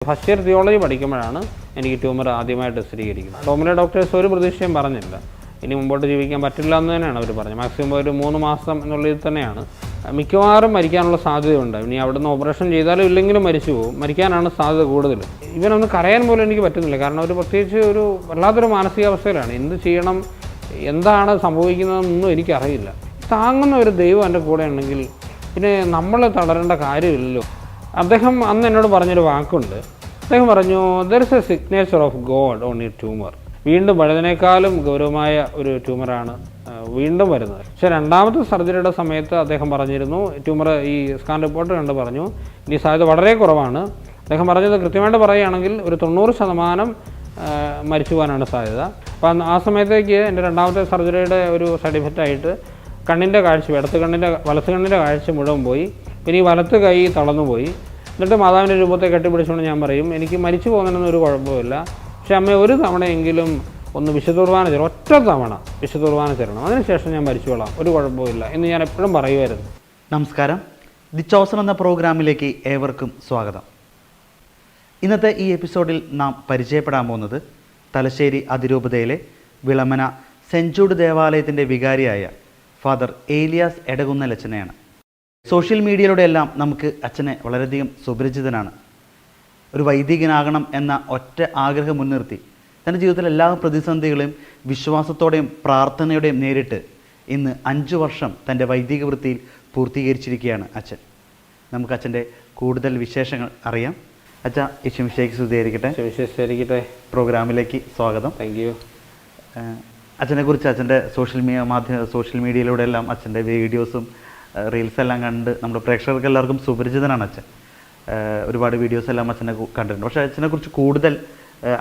First year theology പഠിക്കുമ്പോഴാണ് എനിക്ക് tumour ആദ്യമായിട്ട് സ്ഥിരീകരിക്കുന്നത്. ടോമിലെ ഡോക്ടേഴ്സ് ഒരു പ്രതീക്ഷയും പറഞ്ഞില്ല, ഇനി മുമ്പോട്ട് ജീവിക്കാൻ പറ്റില്ല എന്ന് തന്നെയാണ് അവർ പറഞ്ഞത്. മാക്സിമം ഒരു 3 മാസം എന്നുള്ളതിൽ തന്നെയാണ്. മിക്കവാറും മരിക്കാനുള്ള സാധ്യതയുണ്ട്. ഇനി അവിടുന്ന് ഓപ്പറേഷൻ ചെയ്താലും ഇല്ലെങ്കിലും മരിച്ചു പോകും. മരിക്കാനാണ് സാധ്യത കൂടുതൽ. ഇവനൊന്ന് കരയാൻ പോലും എനിക്ക് പറ്റുന്നില്ല. കാരണം ഒരു പ്രത്യേകിച്ച് ഒരു വല്ലാത്തൊരു മാനസികാവസ്ഥയിലാണ്. എന്ത് ചെയ്യണം, എന്താണ് സംഭവിക്കുന്നതെന്നൊന്നും എനിക്കറിയില്ല. താങ്ങുന്ന ഒരു ദൈവം എൻ്റെ കൂടെ ഉണ്ടെങ്കിൽ പിന്നെ നമ്മൾ തളരേണ്ട കാര്യമില്ലല്ലോ. അദ്ദേഹം അന്ന് എന്നോട് പറഞ്ഞൊരു വാക്കുണ്ട്. അദ്ദേഹം പറഞ്ഞു, there is A signature of God on your tumour. വീണ്ടും പഴയതിനേക്കാളും ഗൗരവമായ ഒരു ട്യൂമറാണ് വീണ്ടും വരുന്നത്. പക്ഷേ രണ്ടാമത്തെ സർജറിയുടെ സമയത്ത് അദ്ദേഹം പറഞ്ഞിരുന്നു, ട്യൂമർ ഈ സ്കാൻ റിപ്പോർട്ട് കണ്ട് പറഞ്ഞു ഇനി സാധ്യത വളരെ കുറവാണ്. അദ്ദേഹം പറഞ്ഞത് കൃത്യമായിട്ട് പറയുകയാണെങ്കിൽ ഒരു 90% മരിച്ചു പോകാനാണ് സാധ്യത. അപ്പം ആ സമയത്തേക്ക് എൻ്റെ രണ്ടാമത്തെ സർജറിയുടെ ഒരു സൈഡ് ഇഫക്റ്റായിട്ട് കണ്ണിൻ്റെ കാഴ്ച, വലത്ത് കണ്ണിൻ്റെ കാഴ്ച മുഴുവൻ പോയി. പിന്നെ ഈ വലത്ത് കൈ തളർന്നു പോയി. എന്നിട്ട് മാതാവിൻ്റെ രൂപത്തെ കെട്ടിപ്പിടിച്ചുകൊണ്ട് ഞാൻ പറയും, എനിക്ക് മരിച്ചു പോകുന്നതിനൊന്നും ഒരു കുഴപ്പമില്ല, പക്ഷെ അമ്മ ഒരു തവണയെങ്കിലും ഒന്ന് വിശുദ്ധ കുർബാന ചേരണം, ഒറ്റ തവണ വിശുദ്ധ കുർബാന ചേരണം, അതിനുശേഷം ഞാൻ മരിച്ചുകൊള്ളാം, ഒരു കുഴപ്പമില്ല എന്ന് ഞാൻ എപ്പോഴും പറയുമായിരുന്നു. നമസ്കാരം. ദി ചോസൻ എന്ന പ്രോഗ്രാമിലേക്ക് ഏവർക്കും സ്വാഗതം. ഇന്നത്തെ ഈ എപ്പിസോഡിൽ നാം പരിചയപ്പെടാൻ പോകുന്നത് തലശ്ശേരി അതിരൂപതയിലെ വിളമന സെൻറ് ജൂഡ് ദേവാലയത്തിൻ്റെ വികാരിയായ ഫാദർ ഏലിയാസ് എടകുന്നൽ അച്ഛനെയാണ്. സോഷ്യൽ മീഡിയയിലൂടെ എല്ലാം നമുക്ക് അച്ഛനെ വളരെയധികം സുപരിചിതനാണ്. ഒരു വൈദികനാകണം എന്ന ഒറ്റ ആഗ്രഹം മുൻനിർത്തി തൻ്റെ ജീവിതത്തിലെ എല്ലാ പ്രതിസന്ധികളെയും വിശ്വാസത്തോടെയും പ്രാർത്ഥനയോടെയും നേരിട്ട് ഇന്ന് 5 വർഷം തൻ്റെ വൈദിക വൃത്തിയിൽ പൂർത്തീകരിച്ചിരിക്കുകയാണ് അച്ഛൻ. നമുക്ക് അച്ഛൻ്റെ കൂടുതൽ വിശേഷങ്ങൾ അറിയാം. അച്ഛ, യേശുമിശിഹായ്ക്ക് സ്തുതിയായിരിക്കട്ടെ. പ്രോഗ്രാമിലേക്ക് സ്വാഗതം. Thank you. അച്ഛനെക്കുറിച്ച് അച്ഛൻ്റെ സോഷ്യൽ മീഡിയയിലൂടെ എല്ലാം അച്ഛൻ്റെ വീഡിയോസും റീൽസ് എല്ലാം കണ്ട് നമ്മുടെ പ്രേക്ഷകർക്ക് എല്ലാവർക്കും സുപരിചിതനാണ് അച്ഛൻ. ഒരുപാട് വീഡിയോസ് എല്ലാം അച്ഛനെ കണ്ടിട്ടുണ്ട്. പക്ഷേ അച്ഛനെക്കുറിച്ച് കൂടുതൽ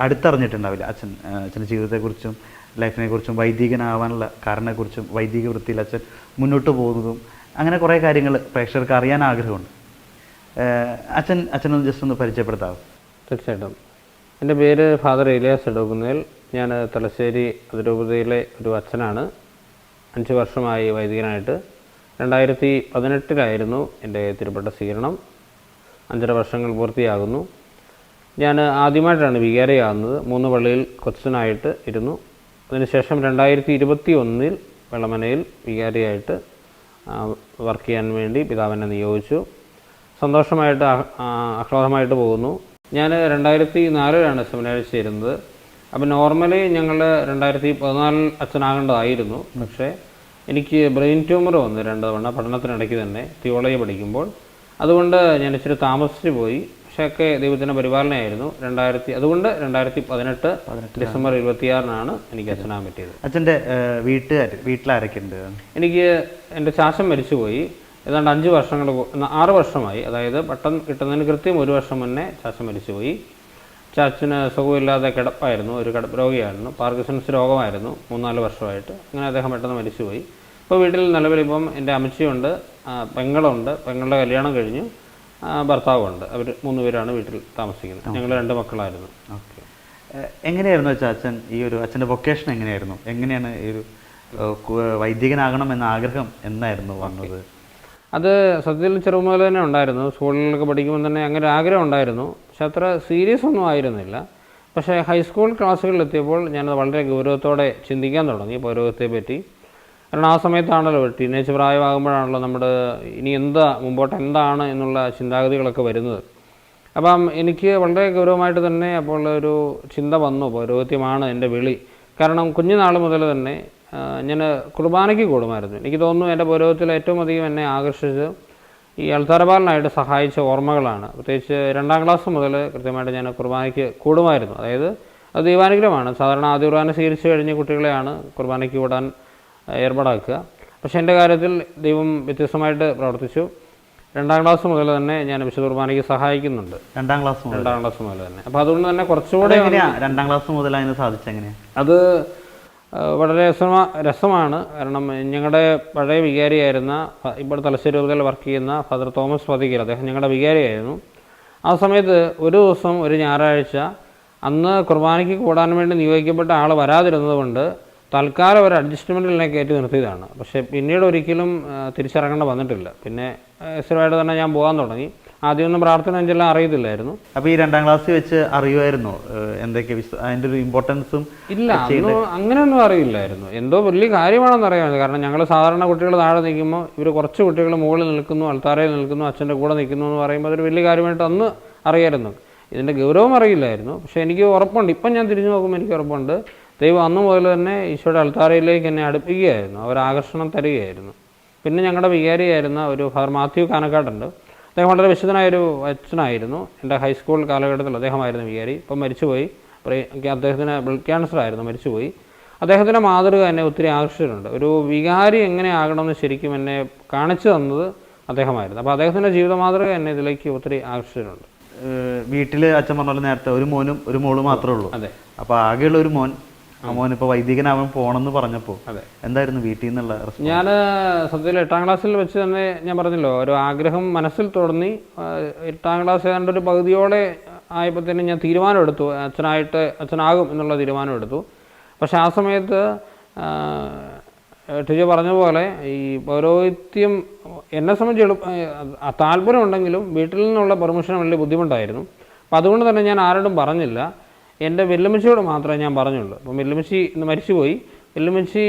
അടുത്തറിഞ്ഞിട്ടുണ്ടാവില്ല. അച്ഛൻ്റെ ജീവിതത്തെക്കുറിച്ചും ലൈഫിനെക്കുറിച്ചും വൈദികനാവാനുള്ള കാരണത്തെക്കുറിച്ചും വൈദിക വൃത്തിയിൽ അച്ഛൻ മുന്നോട്ട് പോകുന്നതും അങ്ങനെ കുറേ കാര്യങ്ങൾ പ്രേക്ഷകർക്ക് അറിയാൻ ആഗ്രഹമുണ്ട്. അച്ഛനൊന്ന് ജസ്റ്റ് ഒന്ന് പരിചയപ്പെടുത്താവും? തീർച്ചയായിട്ടും. എൻ്റെ പേര് ഫാദർ ഏലിയാസ് എടകുന്നേൽ. ഞാൻ തലശ്ശേരി അതിരൂപതയിലെ ഒരു അച്ഛനാണ്. 5 വർഷമായി വൈദികനായിട്ട്. 2018 എൻ്റെ തിരുപ്പട്ട സ്വീകരണം. 5.5 വർഷങ്ങൾ പൂർത്തിയാകുന്നു. ഞാൻ ആദ്യമായിട്ടാണ് വികാരിയാകുന്നത്. 3 പള്ളിയിൽ കൊച്ചനായിട്ട് ഇരുന്നു. അതിനുശേഷം 2021 വെള്ളമനയിൽ വികാരിയായിട്ട് വർക്ക് ചെയ്യാൻ വേണ്ടി പിതാവിനെ നിയോഗിച്ചു. സന്തോഷമായിട്ട് ആഹ്ലാദമായിട്ട് പോകുന്നു. ഞാൻ 2004 സെമിനാരിൽ ചേരുന്നത്. അപ്പോൾ നോർമലി ഞങ്ങൾ 2014 അച്ഛനാകേണ്ടതായിരുന്നു. പക്ഷേ എനിക്ക് ബ്രെയിൻ ട്യൂമർ വന്നു 2 തവണ പഠനത്തിനിടയ്ക്ക് തന്നെ, തിയോളജി പഠിക്കുമ്പോൾ. അതുകൊണ്ട് ഞാൻ ഇച്ചിരി താമസിച്ച് പോയി. പക്ഷേ ഒക്കെ ദൈവത്തിൻ്റെ പരിപാലനയായിരുന്നു. അതുകൊണ്ട് 2018 ഡിസംബർ 26 എനിക്ക് അച്ഛനാകാൻ പറ്റിയത്. അച്ഛൻ്റെ വീട്ടിലാരൊക്കെ ഉണ്ട്? എനിക്ക് എൻ്റെ ചാച്ചൻ മരിച്ചുപോയി. ഏതാണ്ട് 6 വർഷമായി. അതായത് പട്ടം കിട്ടുന്നതിന് കൃത്യം 1 വർഷം മുന്നേ ചാച്ചൻ മരിച്ചുപോയി. ചാച്ചന് സുഖമില്ലാതെ കിടപ്പായിരുന്നു, ഒരു കിടപ്പ് രോഗിയായിരുന്നു. പാർക്കിൻസൺസ് രോഗമായിരുന്നു 3-4 വർഷമായിട്ട്. അങ്ങനെ അദ്ദേഹം പെട്ടെന്ന് മരിച്ചുപോയി. ഇപ്പോൾ വീട്ടിൽ നിലവിലിപ്പം എൻ്റെ അമ്മച്ചിയുണ്ട്, പെങ്ങളുണ്ട്, പെങ്ങളുടെ കല്യാണം കഴിഞ്ഞു, ഭർത്താവുണ്ട്. അവർ 3 പേരാണ് വീട്ടിൽ താമസിക്കുന്നത്. ഞങ്ങൾ 2 മക്കളായിരുന്നു. ഓക്കെ. എങ്ങനെയായിരുന്നു വെച്ചാൽ അച്ഛൻ്റെ വൊക്കേഷൻ എങ്ങനെയായിരുന്നു? എങ്ങനെയാണ് ഈ ഒരു വൈദികനാകണം എന്ന ആഗ്രഹം എന്നായിരുന്നു വന്നത്? അത് സത്യത്തിൽ ചെറുപ്പം മുതൽ തന്നെ ഉണ്ടായിരുന്നു. സ്കൂളിലൊക്കെ പഠിക്കുമ്പോൾ തന്നെ അങ്ങനെ ആഗ്രഹം ഉണ്ടായിരുന്നു. പക്ഷെ അത്ര സീരിയസ് ഒന്നും ആയിരുന്നില്ല. പക്ഷേ ഹൈസ്കൂൾ ക്ലാസ്സുകളിലെത്തിയപ്പോൾ ഞാനത് വളരെ ഗൗരവത്തോടെ ചിന്തിക്കാൻ തുടങ്ങി പൗരോഹിത്യത്തെ പറ്റി. കാരണം ആ സമയത്താണല്ലോ, ടീനേജ് പ്രായമാകുമ്പോഴാണല്ലോ നമ്മുടെ ഇനി മുമ്പോട്ട് എന്താണ് എന്നുള്ള ചിന്താഗതികളൊക്കെ വരുന്നത്. അപ്പം എനിക്ക് വളരെ ഗൗരവമായിട്ട് തന്നെ അപ്പോൾ ഒരു ചിന്ത വന്നു, പൗരോഹിത്യമാണ് എൻ്റെ വിളി. കാരണം കുഞ്ഞുനാൾ മുതൽ തന്നെ ഞാൻ കുർബാനയ്ക്ക് കൂടുമായിരുന്നു. എനിക്ക് തോന്നുന്നു എൻ്റെ പൗരോഹിത്യത്തിൽ ഏറ്റവും അധികം എന്നെ ആകർഷിച്ച് ഈ അൾത്താരപാലനായിട്ട് സഹായിച്ച ഓർമ്മകളാണ്. പ്രത്യേകിച്ച് 2ാം ക്ലാസ് മുതൽ കൃത്യമായിട്ട് ഞാൻ കുർബാനയ്ക്ക് കൂടുമായിരുന്നു. അതായത് അത് ദൈവാനുഗ്രഹമാണ്. സാധാരണ ആദ്യ കുർബാന സ്വീകരിച്ച് കഴിഞ്ഞ കുട്ടികളെയാണ് കുർബാനയ്ക്ക് കൂടാൻ ഏർപ്പാടാക്കുക. പക്ഷേ എൻ്റെ കാര്യത്തിൽ ദൈവം വ്യത്യസ്തമായിട്ട് പ്രവർത്തിച്ചു. 2ാം ക്ലാസ് മുതൽ തന്നെ ഞാൻ വിശുദ്ധ കുർബാനയ്ക്ക് സഹായിക്കുന്നുണ്ട്. 2ാം ക്ലാസ് മുതൽ തന്നെ. അപ്പോൾ അതുകൊണ്ട് തന്നെ കുറച്ചുകൂടെ 2ാം ക്ലാസ് മുതൽ അതിന് സാധിച്ചെങ്ങനെയാണ്? അത് വളരെ രസമാണ്. കാരണം ഞങ്ങളുടെ പഴയ വികാരിയായിരുന്ന, ഇപ്പോൾ തലശ്ശേരി രൂപതയിൽ വർക്ക് ചെയ്യുന്ന ഫാദർ തോമസ് പതിക്കൽ, അദ്ദേഹം ഞങ്ങളുടെ വികാരിയായിരുന്നു. ആ സമയത്ത് ഒരു ദിവസം, ഒരു ഞായറാഴ്ച, അന്ന് കുർബാനയ്ക്ക് കൂടാൻ വേണ്ടി നിയോഗിക്കപ്പെട്ട ആൾ വരാതിരുന്നത് കൊണ്ട് തൽക്കാലം ഒരു അഡ്ജസ്റ്റ്മെൻറ്റിൽ കയറ്റി നിർത്തിയതാണ്. പക്ഷേ പിന്നീട് ഒരിക്കലും തിരിച്ചിറങ്ങേണ്ട വന്നിട്ടില്ല. പിന്നെ സ്ഥിരമായിട്ട് തന്നെ ഞാൻ പോകാൻ തുടങ്ങി. ആദ്യമൊന്നും പ്രാർത്ഥന ചെല്ലാം അറിയത്തില്ലായിരുന്നു. അപ്പോൾ ഈ 2ാം ക്ലാസ്സിൽ വെച്ച് അറിയുമായിരുന്നോ എന്തൊക്കെ അതിൻ്റെ ഒരു ഇമ്പോർട്ടൻസും? ഇല്ല, അങ്ങനെയൊന്നും അറിയില്ലായിരുന്നു. എന്തോ വലിയ കാര്യമാണെന്ന് അറിയാമായിരുന്നു. കാരണം ഞങ്ങൾ സാധാരണ കുട്ടികൾ താഴെ നിൽക്കുമ്പോൾ ഇവർ കുറച്ച് കുട്ടികൾ മുകളിൽ നിൽക്കുന്നു, അൾത്താരയിൽ നിൽക്കുന്നു, അച്ഛൻ്റെ കൂടെ നിൽക്കുന്നു എന്ന് പറയുമ്പോൾ അതൊരു വലിയ കാര്യമായിട്ട് അന്ന് അറിയായിരുന്നു. ഇതിൻ്റെ ഗൗരവം അറിയില്ലായിരുന്നു. പക്ഷേ എനിക്ക് ഉറപ്പുണ്ട്, ഇപ്പം ഞാൻ തിരിഞ്ഞു നോക്കുമ്പോൾ എനിക്ക് ഉറപ്പുണ്ട്, ദൈവം അന്ന് മുതൽ തന്നെ ഈശോയുടെ അൾത്താരയിലേക്ക് എന്നെ അടുപ്പിക്കുകയായിരുന്നു, ഒരാകർഷണം തരികയായിരുന്നു. പിന്നെ ഞങ്ങളുടെ വികാരിയായിരുന്ന ഒരു ഫാദർ മാത്യു കാനക്കാടുണ്ട്. അദ്ദേഹം വളരെ വിശുദ്ധനായൊരു അച്ഛനായിരുന്നു. എൻ്റെ ഹൈസ്കൂൾ കാലഘട്ടത്തിൽ അദ്ദേഹമായിരുന്നു വികാരി. ഇപ്പം മരിച്ചുപോയി. അദ്ദേഹത്തിന് ബ്ലഡ് ക്യാൻസർ ആയിരുന്നു, മരിച്ചുപോയി. അദ്ദേഹത്തിൻ്റെ മാതൃക എന്നെ ഒത്തിരി ആകർഷിച്ചിട്ടുണ്ട്. ഒരു വികാരി എങ്ങനെ ആകണമെന്ന് ശരിക്കും എന്നെ കാണിച്ചു തന്നത് അദ്ദേഹമായിരുന്നു. അപ്പോൾ അദ്ദേഹത്തിൻ്റെ ജീവിത മാതൃക എന്നെ ഇതിലേക്ക് ഒത്തിരി ആകർഷിച്ചിട്ടുണ്ട്. വീട്ടിൽ അച്ഛൻ പറഞ്ഞ നേരത്തെ ഒരു മോനും ഒരു മോളും മാത്രമേ ഉള്ളൂ. അതെ. അപ്പോൾ ആകെയുള്ള ഒരു മോൻ, ആ മോൻ ഇപ്പോൾ വൈദികനാവാൻ പോകണമെന്ന് പറഞ്ഞപ്പോൾ എന്തായിരുന്നു വീട്ടിൽ നിന്നുള്ള? ഞാൻ സത്യത്തിൽ 8ാം ക്ലാസ്സിൽ വെച്ച് തന്നെ ഞാൻ പറഞ്ഞല്ലോ, ഒരു ആഗ്രഹം മനസ്സിൽ തുടങ്ങി. 8ാം ക്ലാസ് ഏതാണ്ട് ഒരു പകുതിയോടെ ആയപ്പോൾ തന്നെ ഞാൻ തീരുമാനമെടുത്തു, അച്ഛനാകും എന്നുള്ള തീരുമാനമെടുത്തു. പക്ഷെ ആ സമയത്ത് ടീച്ചർ പറഞ്ഞ പോലെ ഈ പൗരോഹിത്യം എന്നെ സംബന്ധിച്ച് താല്പര്യമുണ്ടെങ്കിലും വീട്ടിൽ നിന്നുള്ള പെർമിഷൻ വലിയ ബുദ്ധിമുട്ടായിരുന്നു. അപ്പം അതുകൊണ്ട് തന്നെ ഞാൻ ആരോടും പറഞ്ഞില്ല. എൻ്റെ വെല്ലുമ്മച്ചിയോട് മാത്രമേ ഞാൻ പറഞ്ഞുള്ളൂ. അപ്പം വെല്ലുമ്മച്ചി ഇന്ന് മരിച്ചുപോയി. വെല്ലുമ്മച്ചി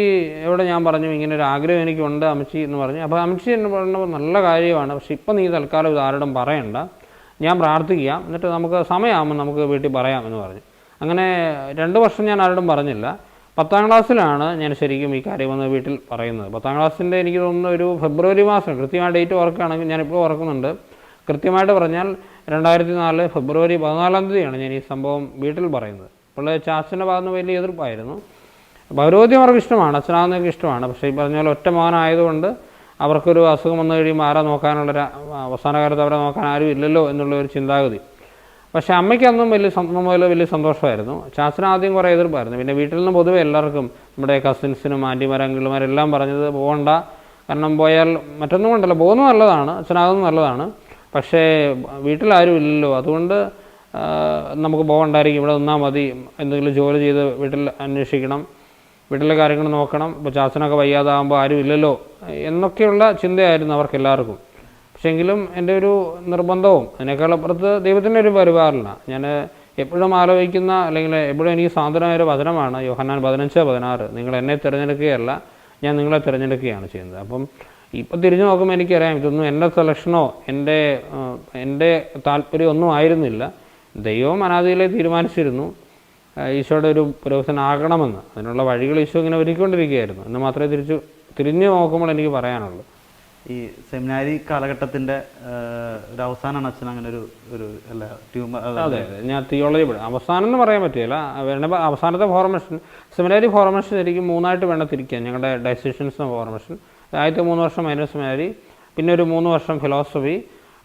എവിടെ ഞാൻ പറഞ്ഞു ഇങ്ങനെ ഒരു ആഗ്രഹം എനിക്കുണ്ട് അമ്മച്ചി എന്ന് പറഞ്ഞു. അപ്പോൾ അമ്മച്ചി എന്ന് പറഞ്ഞപ്പോൾ നല്ല കാര്യമാണ്, പക്ഷെ ഇപ്പം നീ തൽക്കാലം ഇത് ആരോടും പറയണ്ട, ഞാൻ പ്രാർത്ഥിക്കാം, എന്നിട്ട് നമുക്ക് സമയമാകുമ്പോൾ നമുക്ക് വീട്ടിൽ പറയാം എന്ന് പറഞ്ഞു. അങ്ങനെ 2 വർഷം ഞാൻ ആരോടും പറഞ്ഞില്ല. 10ാം ക്ലാസ്സിലാണ് ഞാൻ ശരിക്കും ഈ കാര്യം വന്ന് വീട്ടിൽ പറയുന്നത്. 10ാം ക്ലാസ്സിൻ്റെ എനിക്ക് തോന്നുന്ന ഒരു ഫെബ്രുവരി മാസം, കൃത്യമായ ഡേറ്റ് ഓർക്കുകയാണെങ്കിൽ ഞാനിപ്പോൾ ഓർക്കുന്നുണ്ട്. കൃത്യമായിട്ട് പറഞ്ഞാൽ 2004 ഫെബ്രുവരി 14-ാം തീയതിയാണ് ഞാൻ ഈ സംഭവം വീട്ടിൽ പറയുന്നത്. അപ്പോൾ ചാച്ചൻ്റെ ഭാഗത്ത് വലിയ എതിർപ്പായിരുന്നു. പൗരോഹിത്യം അവർക്ക് ഇഷ്ടമാണ്, അച്ഛനാകുന്നതൊക്കെ ഇഷ്ടമാണ്. പക്ഷേ ഈ പറഞ്ഞ പോലെ ഒറ്റ മകനായതുകൊണ്ട് അവർക്കൊരു അസുഖം വന്നു കഴിയുമ്പോൾ ആരാ നോക്കാനുള്ളൊരു അവസാന കാലത്ത് അവരെ നോക്കാൻ ആരും ഇല്ലല്ലോ എന്നുള്ളൊരു ചിന്താഗതി. പക്ഷേ അമ്മയ്ക്ക് അന്നും വലിയ സന്തോഷമായിരുന്നു. ചാച്ചന് ആദ്യം കുറേ എതിർപ്പായിരുന്നു. പിന്നെ വീട്ടിൽ നിന്ന് പൊതുവെ എല്ലാവർക്കും, നമ്മുടെ കസിൻസിനും ആൻറ്റിമാരും അങ്കിളുമാരെല്ലാം പറഞ്ഞത് പോകണ്ട, കാരണം പോയാൽ മറ്റൊന്നും കൊണ്ടല്ല, പോകുന്നത് നല്ലതാണ്, അച്ഛനാകുന്നത് നല്ലതാണ്, പക്ഷേ വീട്ടിലാരും ഇല്ലല്ലോ, അതുകൊണ്ട് നമുക്ക് പോകണ്ടായിരിക്കും, ഇവിടെ നിന്നാൽ മതി, എന്തെങ്കിലും ജോലി ചെയ്ത് വീട്ടിൽ അന്വേഷിക്കണം, വീട്ടിലെ കാര്യങ്ങൾ നോക്കണം, ഇപ്പോൾ ചാച്ചനൊക്കെ വയ്യാതാകുമ്പോൾ ആരും ഇല്ലല്ലോ എന്നൊക്കെയുള്ള ചിന്തയായിരുന്നു അവർക്കെല്ലാവർക്കും. പക്ഷെങ്കിലും എൻ്റെ ഒരു നിർബന്ധവും അതിനേക്കാളപ്പുറത്ത് ദൈവത്തിൻ്റെ ഒരു പരിപാലന ഞാൻ എപ്പോഴും ആലോചിക്കുന്ന, അല്ലെങ്കിൽ എപ്പോഴും എനിക്ക് സാന്ത്വനമായൊരു വചനമാണ് യോഹന്നാൻ 15:16, നിങ്ങൾ എന്നെ തിരഞ്ഞെടുക്കുകയല്ല, ഞാൻ നിങ്ങളെ തിരഞ്ഞെടുക്കുകയാണ് ചെയ്യുന്നത്. അപ്പം ഇപ്പം തിരിഞ്ഞു നോക്കുമ്പോൾ എനിക്കറിയാം ഇതൊന്നും എൻ്റെ സെലക്ഷനോ എൻ്റെ താല്പര്യം ഒന്നും ആയിരുന്നില്ല. ദൈവം അനാദിയിലെ തീരുമാനിച്ചിരുന്നു ഈശോയുടെ ഒരു പുരോഹിതനാകണമെന്ന്. അതിനുള്ള വഴികൾ ഈശോ ഇങ്ങനെ ഒരുക്കിക്കൊണ്ടിരിക്കുകയായിരുന്നു എന്ന് മാത്രമേ തിരിഞ്ഞു നോക്കുമ്പോൾ എനിക്ക് പറയാനുള്ളൂ. ഈ സെമിനാരി കാലഘട്ടത്തിൻ്റെ ഒരു അവസാനമാണ് അച്ഛൻ അങ്ങനെ ഒരു അല്ല ട്യൂമർ? അതെ, ഞാൻ തിയോളജി അവസാനം എന്ന് പറയാൻ പറ്റില്ല. അവസാനത്തെ ഫോർമേഷൻ, സെമിനാരി ഫോർമേഷൻ ശരിക്കും 3ആയിട്ട് വേണം തിരിക്കാൻ. ഞങ്ങളുടെ ഡൈസിഷൻസ് ഫോർമേഷൻ ആദ്യത്തെ 3 വർഷം മൈനർ സെമിനാരി, പിന്നെ ഒരു 3 വർഷം ഫിലോസഫി,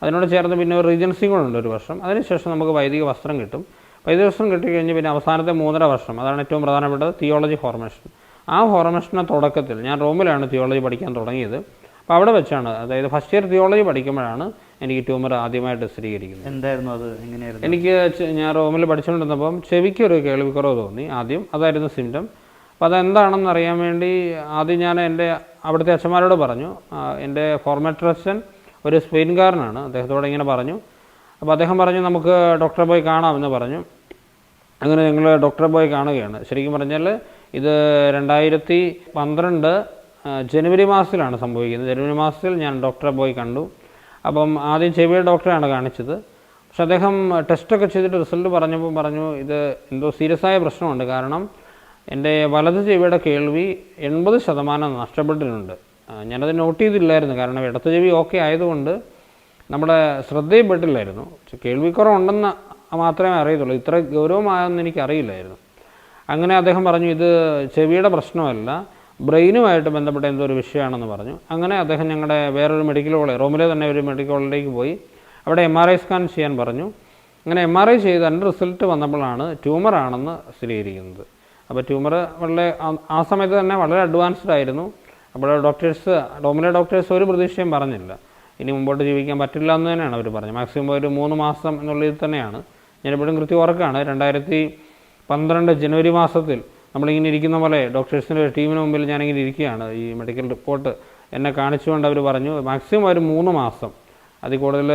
അതിനോട് ചേർന്ന് പിന്നെ ഒരു റീജൻസി കൂടെ ഉണ്ട് 1 വർഷം. അതിനുശേഷം നമുക്ക് വൈദിക വസ്ത്രം കിട്ടും. വൈദിക വസ്ത്രം കിട്ടിക്കഴിഞ്ഞ് പിന്നെ അവസാനത്തെ 3.5 വർഷം, അതാണ് ഏറ്റവും പ്രധാനപ്പെട്ടത്, തിയോളജി ഫോർമേഷൻ. ആ ഫോർമേഷൻ്റെ തുടക്കത്തിൽ ഞാൻ റോമിലാണ് തിയോളജി പഠിക്കാൻ തുടങ്ങിയത്. അപ്പോൾ അവിടെ വെച്ചാണ്, അതായത് ഫസ്റ്റ് ഇയർ തിയോളജി പഠിക്കുമ്പോഴാണ് എനിക്ക് ട്യൂമർ ആദ്യമായിട്ട് സ്ഥിരീകരിക്കുന്നത്. എന്തായിരുന്നു അത്? എങ്ങനെയായിരുന്നു? എനിക്ക് ഞാൻ റോമിൽ പഠിച്ചുകൊണ്ടിരുന്നപ്പം ചെവിക്കൊരു കേൾവിക്കുറവ് തോന്നി ആദ്യം, അതായിരുന്നു സിംറ്റം. അപ്പോൾ അതെന്താണെന്ന് അറിയാൻ വേണ്ടി ആദ്യം ഞാൻ എൻ്റെ അവിടുത്തെ അച്ഛന്മാരോട് പറഞ്ഞു. എൻ്റെ ഫോർമേറ്റർ അച്ഛൻ ഒരു സ്പെയിൻകാരനാണ്, അദ്ദേഹത്തോട് ഇങ്ങനെ പറഞ്ഞു. അപ്പോൾ അദ്ദേഹം പറഞ്ഞു നമുക്ക് ഡോക്ടറെ പോയി കാണാമെന്ന് പറഞ്ഞു. അങ്ങനെ ഞങ്ങൾ ഡോക്ടറെ പോയി കാണുകയാണ്. ശരിക്കും പറഞ്ഞാൽ ഇത് 2012 ജനുവരി മാസത്തിലാണ് സംഭവിക്കുന്നത്. ജനുവരി മാസത്തിൽ ഞാൻ ഡോക്ടറെ പോയി കണ്ടു. അപ്പം ആദ്യം ചെവിയുടെ ഡോക്ടറെയാണ് കാണിച്ചത്. പക്ഷെ അദ്ദേഹം ടെസ്റ്റൊക്കെ ചെയ്തിട്ട് റിസൾട്ട് പറഞ്ഞപ്പോൾ പറഞ്ഞു ഇത് എന്തോ സീരിയസ് ആയ പ്രശ്നമുണ്ട്, കാരണം എൻ്റെ വലത് ചെവിയുടെ കേൾവി 80% നഷ്ടപ്പെട്ടിട്ടുണ്ട്. ഞാനത് നോട്ട് ചെയ്തില്ലായിരുന്നു, കാരണം ഇടത്ത് ചെവി ഓക്കെ ആയതുകൊണ്ട് നമ്മുടെ ശ്രദ്ധയിൽപ്പെട്ടില്ലായിരുന്നു. കേൾവിക്കുറവുണ്ടെന്ന് മാത്രമേ അറിയത്തുള്ളൂ, ഇത്ര ഗൗരവമായെന്ന് എനിക്കറിയില്ലായിരുന്നു. അങ്ങനെ അദ്ദേഹം പറഞ്ഞു ഇത് ചെവിയുടെ പ്രശ്നമല്ല, ബ്രെയിനുമായിട്ട് ബന്ധപ്പെട്ട എന്തോ ഒരു വിഷയമാണെന്ന് പറഞ്ഞു. അങ്ങനെ അദ്ദേഹം ഞങ്ങളുടെ വേറൊരു മെഡിക്കൽ കോളേജ്, റോമിലെ തന്നെ ഒരു മെഡിക്കൽ കോളേജിലേക്ക് പോയി. അവിടെ MRI സ്കാൻ ചെയ്യാൻ പറഞ്ഞു. അങ്ങനെ MRI ചെയ്ത് അതിൻ്റെ റിസൾട്ട് വന്നപ്പോഴാണ് ട്യൂമറാണെന്ന് സ്ഥിരീകരിക്കുന്നത്. അപ്പോൾ ട്യൂമർ വളരെ ആ സമയത്ത് തന്നെ വളരെ അഡ്വാൻസ്ഡ് ആയിരുന്നു. അപ്പോൾ റോമിലെ ഡോക്ടേഴ്സ് ഒരു പ്രതീക്ഷയും പറഞ്ഞില്ല, ഇനി മുമ്പോട്ട് ജീവിക്കാൻ പറ്റില്ല എന്ന് തന്നെയാണ് അവർ പറഞ്ഞത്. മാക്സിമം ഒരു 3 മാസം എന്നുള്ളതിൽ തന്നെയാണ്. ഞാനിപ്പോഴും കൃത്യം ഓർക്കുകയാണ്, 2012 ജനുവരി മാസത്തിൽ നമ്മളിങ്ങനെ ഇരിക്കുന്ന പോലെ ഡോക്ടേഴ്സിൻ്റെ ടീമിന് മുമ്പിൽ ഞാനിങ്ങനെ ഇരിക്കുകയാണ്. ഈ മെഡിക്കൽ റിപ്പോർട്ട് എന്നെ കാണിച്ചുകൊണ്ട് അവർ പറഞ്ഞു മാക്സിമം ഒരു 3 മാസം, അതിൽ കൂടുതൽ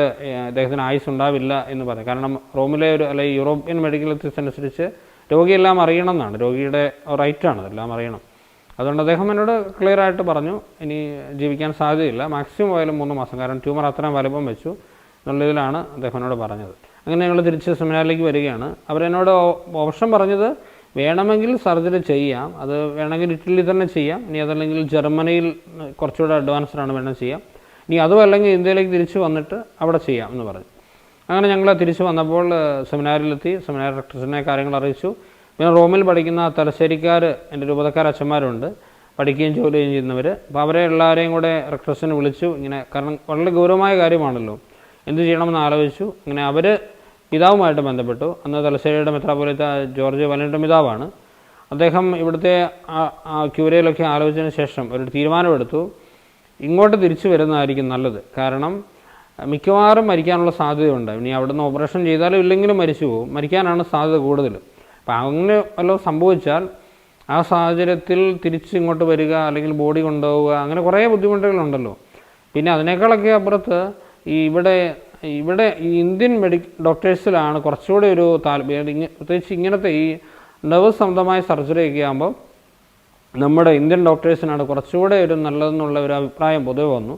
അദ്ദേഹത്തിന് ആയുസ് ഉണ്ടാവില്ല എന്ന് പറയും. കാരണം റോമിലെ അല്ലെങ്കിൽ യൂറോപ്യൻ മെഡിക്കൽ എത്തിക്സ് അനുസരിച്ച് രോഗിയെല്ലാം അറിയണം എന്നാണ്, രോഗിയുടെ റൈറ്റാണ് എല്ലാം അറിയണം. അതുകൊണ്ട് അദ്ദേഹം എന്നോട് ക്ലിയർ ആയിട്ട് പറഞ്ഞു ഇനി ജീവിക്കാൻ സാധ്യതയില്ല, മാക്സിമം പോയാലും 3 മാസം, കാരണം ട്യൂമർ അത്രയും വലുപ്പം വെച്ചു എന്നുള്ളതിലാണ് അദ്ദേഹം എന്നോട് പറഞ്ഞത്. അങ്ങനെ ഞങ്ങൾ തിരിച്ച് സെമിനാറിലേക്ക് വരികയാണ്. അവരെന്നോട് ഓപ്ഷൻ പറഞ്ഞത് വേണമെങ്കിൽ സർജറി ചെയ്യാം, അത് വേണമെങ്കിൽ ഇറ്റലിയിൽ തന്നെ ചെയ്യാം, ഇനി അതല്ലെങ്കിൽ ജർമ്മനിയിൽ കുറച്ചുകൂടെ അഡ്വാൻസ്ഡാണ് വേണം ചെയ്യാം, ഇനി അതും അല്ലെങ്കിൽ ഇന്ത്യയിലേക്ക് തിരിച്ച് വന്നിട്ട് അവിടെ ചെയ്യാം എന്ന് പറഞ്ഞു. അങ്ങനെ ഞങ്ങൾ തിരിച്ച് വന്നപ്പോൾ സെമിനാറിലെത്തി, സെമിനാർ ഡോക്ടേഴ്സിനെ കാര്യങ്ങൾ അറിയിച്ചു. പിന്നെ റോമിൽ പഠിക്കുന്ന തലശ്ശേരിക്കാർ, എൻ്റെ രൂപതക്കാർ അച്ഛന്മാരുണ്ട്, പഠിക്കുകയും ജോലിയും ചെയ്യുന്നവർ. അപ്പോൾ അവരെ എല്ലാവരെയും കൂടെ റെക്ടേഴ്സിനെ വിളിച്ചു. ഇങ്ങനെ കാരണം വളരെ ഗൗരവമായ കാര്യമാണല്ലോ, എന്ത് ചെയ്യണമെന്ന് ആലോചിച്ചു. ഇങ്ങനെ അവർ പിതാവുമായിട്ട് ബന്ധപ്പെട്ടു. അന്ന് തലശ്ശേരിയുടെ മെത്രാപ്പൊലീത്ത ജോർജ് വലൻ്റെ പിതാവാണ്. അദ്ദേഹം ഇവിടുത്തെ ക്യൂരയിലൊക്കെ ആലോചിച്ചതിന് ശേഷം ഒരു തീരുമാനമെടുത്തു, ഇങ്ങോട്ട് തിരിച്ചു വരുന്നതായിരിക്കും നല്ലത്. കാരണം മിക്കവാറും മരിക്കാനുള്ള സാധ്യതയുണ്ട്. ഇനി അവിടുന്ന് ഓപ്പറേഷൻ ചെയ്താലും ഇല്ലെങ്കിലും മരിച്ചു പോകും, മരിക്കാനാണ് സാധ്യത കൂടുതൽ. അപ്പം അങ്ങനെ വല്ലതും സംഭവിച്ചാൽ ആ സാഹചര്യത്തിൽ തിരിച്ച് ഇങ്ങോട്ട് വരിക, അല്ലെങ്കിൽ ബോഡി കൊണ്ടുപോവുക, അങ്ങനെ കുറേ ബുദ്ധിമുട്ടുകളുണ്ടല്ലോ. പിന്നെ അതിനേക്കാളൊക്കെ അപ്പുറത്ത് ഇവിടെ ഈ ഇന്ത്യൻ ഡോക്ടേഴ്സിലാണ് കുറച്ചുകൂടി ഒരു താല്പര്യം, പ്രത്യേകിച്ച് ഇങ്ങനത്തെ ഈ നെർവ് സംബന്ധമായ സർജറിയൊക്കെ ആകുമ്പോൾ നമ്മുടെ ഇന്ത്യൻ ഡോക്ടേഴ്സിനാണ് കുറച്ചുകൂടെ ഒരു നല്ലതെന്നുള്ള ഒരു അഭിപ്രായം പൊതുവെ വന്നു.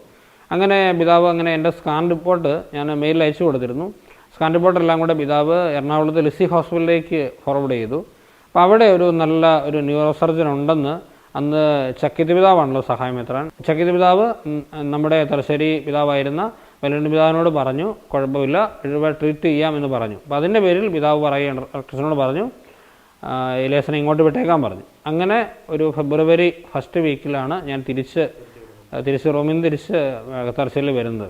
അങ്ങനെ പിതാവ് അങ്ങനെ എൻ്റെ സ്കാൻ റിപ്പോർട്ട് ഞാൻ മെയിലിൽ അയച്ചു കൊടുത്തിരുന്നു. സ്കാൻ റിപ്പോർട്ടെല്ലാം കൂടെ പിതാവ് എറണാകുളത്ത് ലിസി ഹോസ്പിറ്റലിലേക്ക് ഫോർവേഡ് ചെയ്തു. അപ്പോൾ അവിടെ ഒരു നല്ല ഒരു ന്യൂറോ സർജൻ ഉണ്ടെന്ന് അന്ന് ചക്കിത്ത് പിതാവാണല്ലോ സഹായമെത്രാൻ, ചക്കിത്ത് പിതാവ് നമ്മുടെ തലശ്ശേരി പിതാവായിരുന്ന വലണ്ട് പിതാവിനോട് പറഞ്ഞു കുഴപ്പമില്ല, ട്രീറ്റ് ചെയ്യാമെന്ന് പറഞ്ഞു. അപ്പോൾ അതിൻ്റെ പേരിൽ പിതാവ് പറയുകയാണ്, ഡോക്ടേഴ്സിനോട് പറഞ്ഞു എലിയാസിനെ ഇങ്ങോട്ട് വിട്ടേക്കാൻ പറഞ്ഞു. അങ്ങനെ ഒരു ഫെബ്രുവരി 1st വീക്കിലാണ് ഞാൻ തിരിച്ച് റോമിൽ നിന്ന് തിരിച്ച് തലശ്ശേരിയിൽ വരുന്നത്.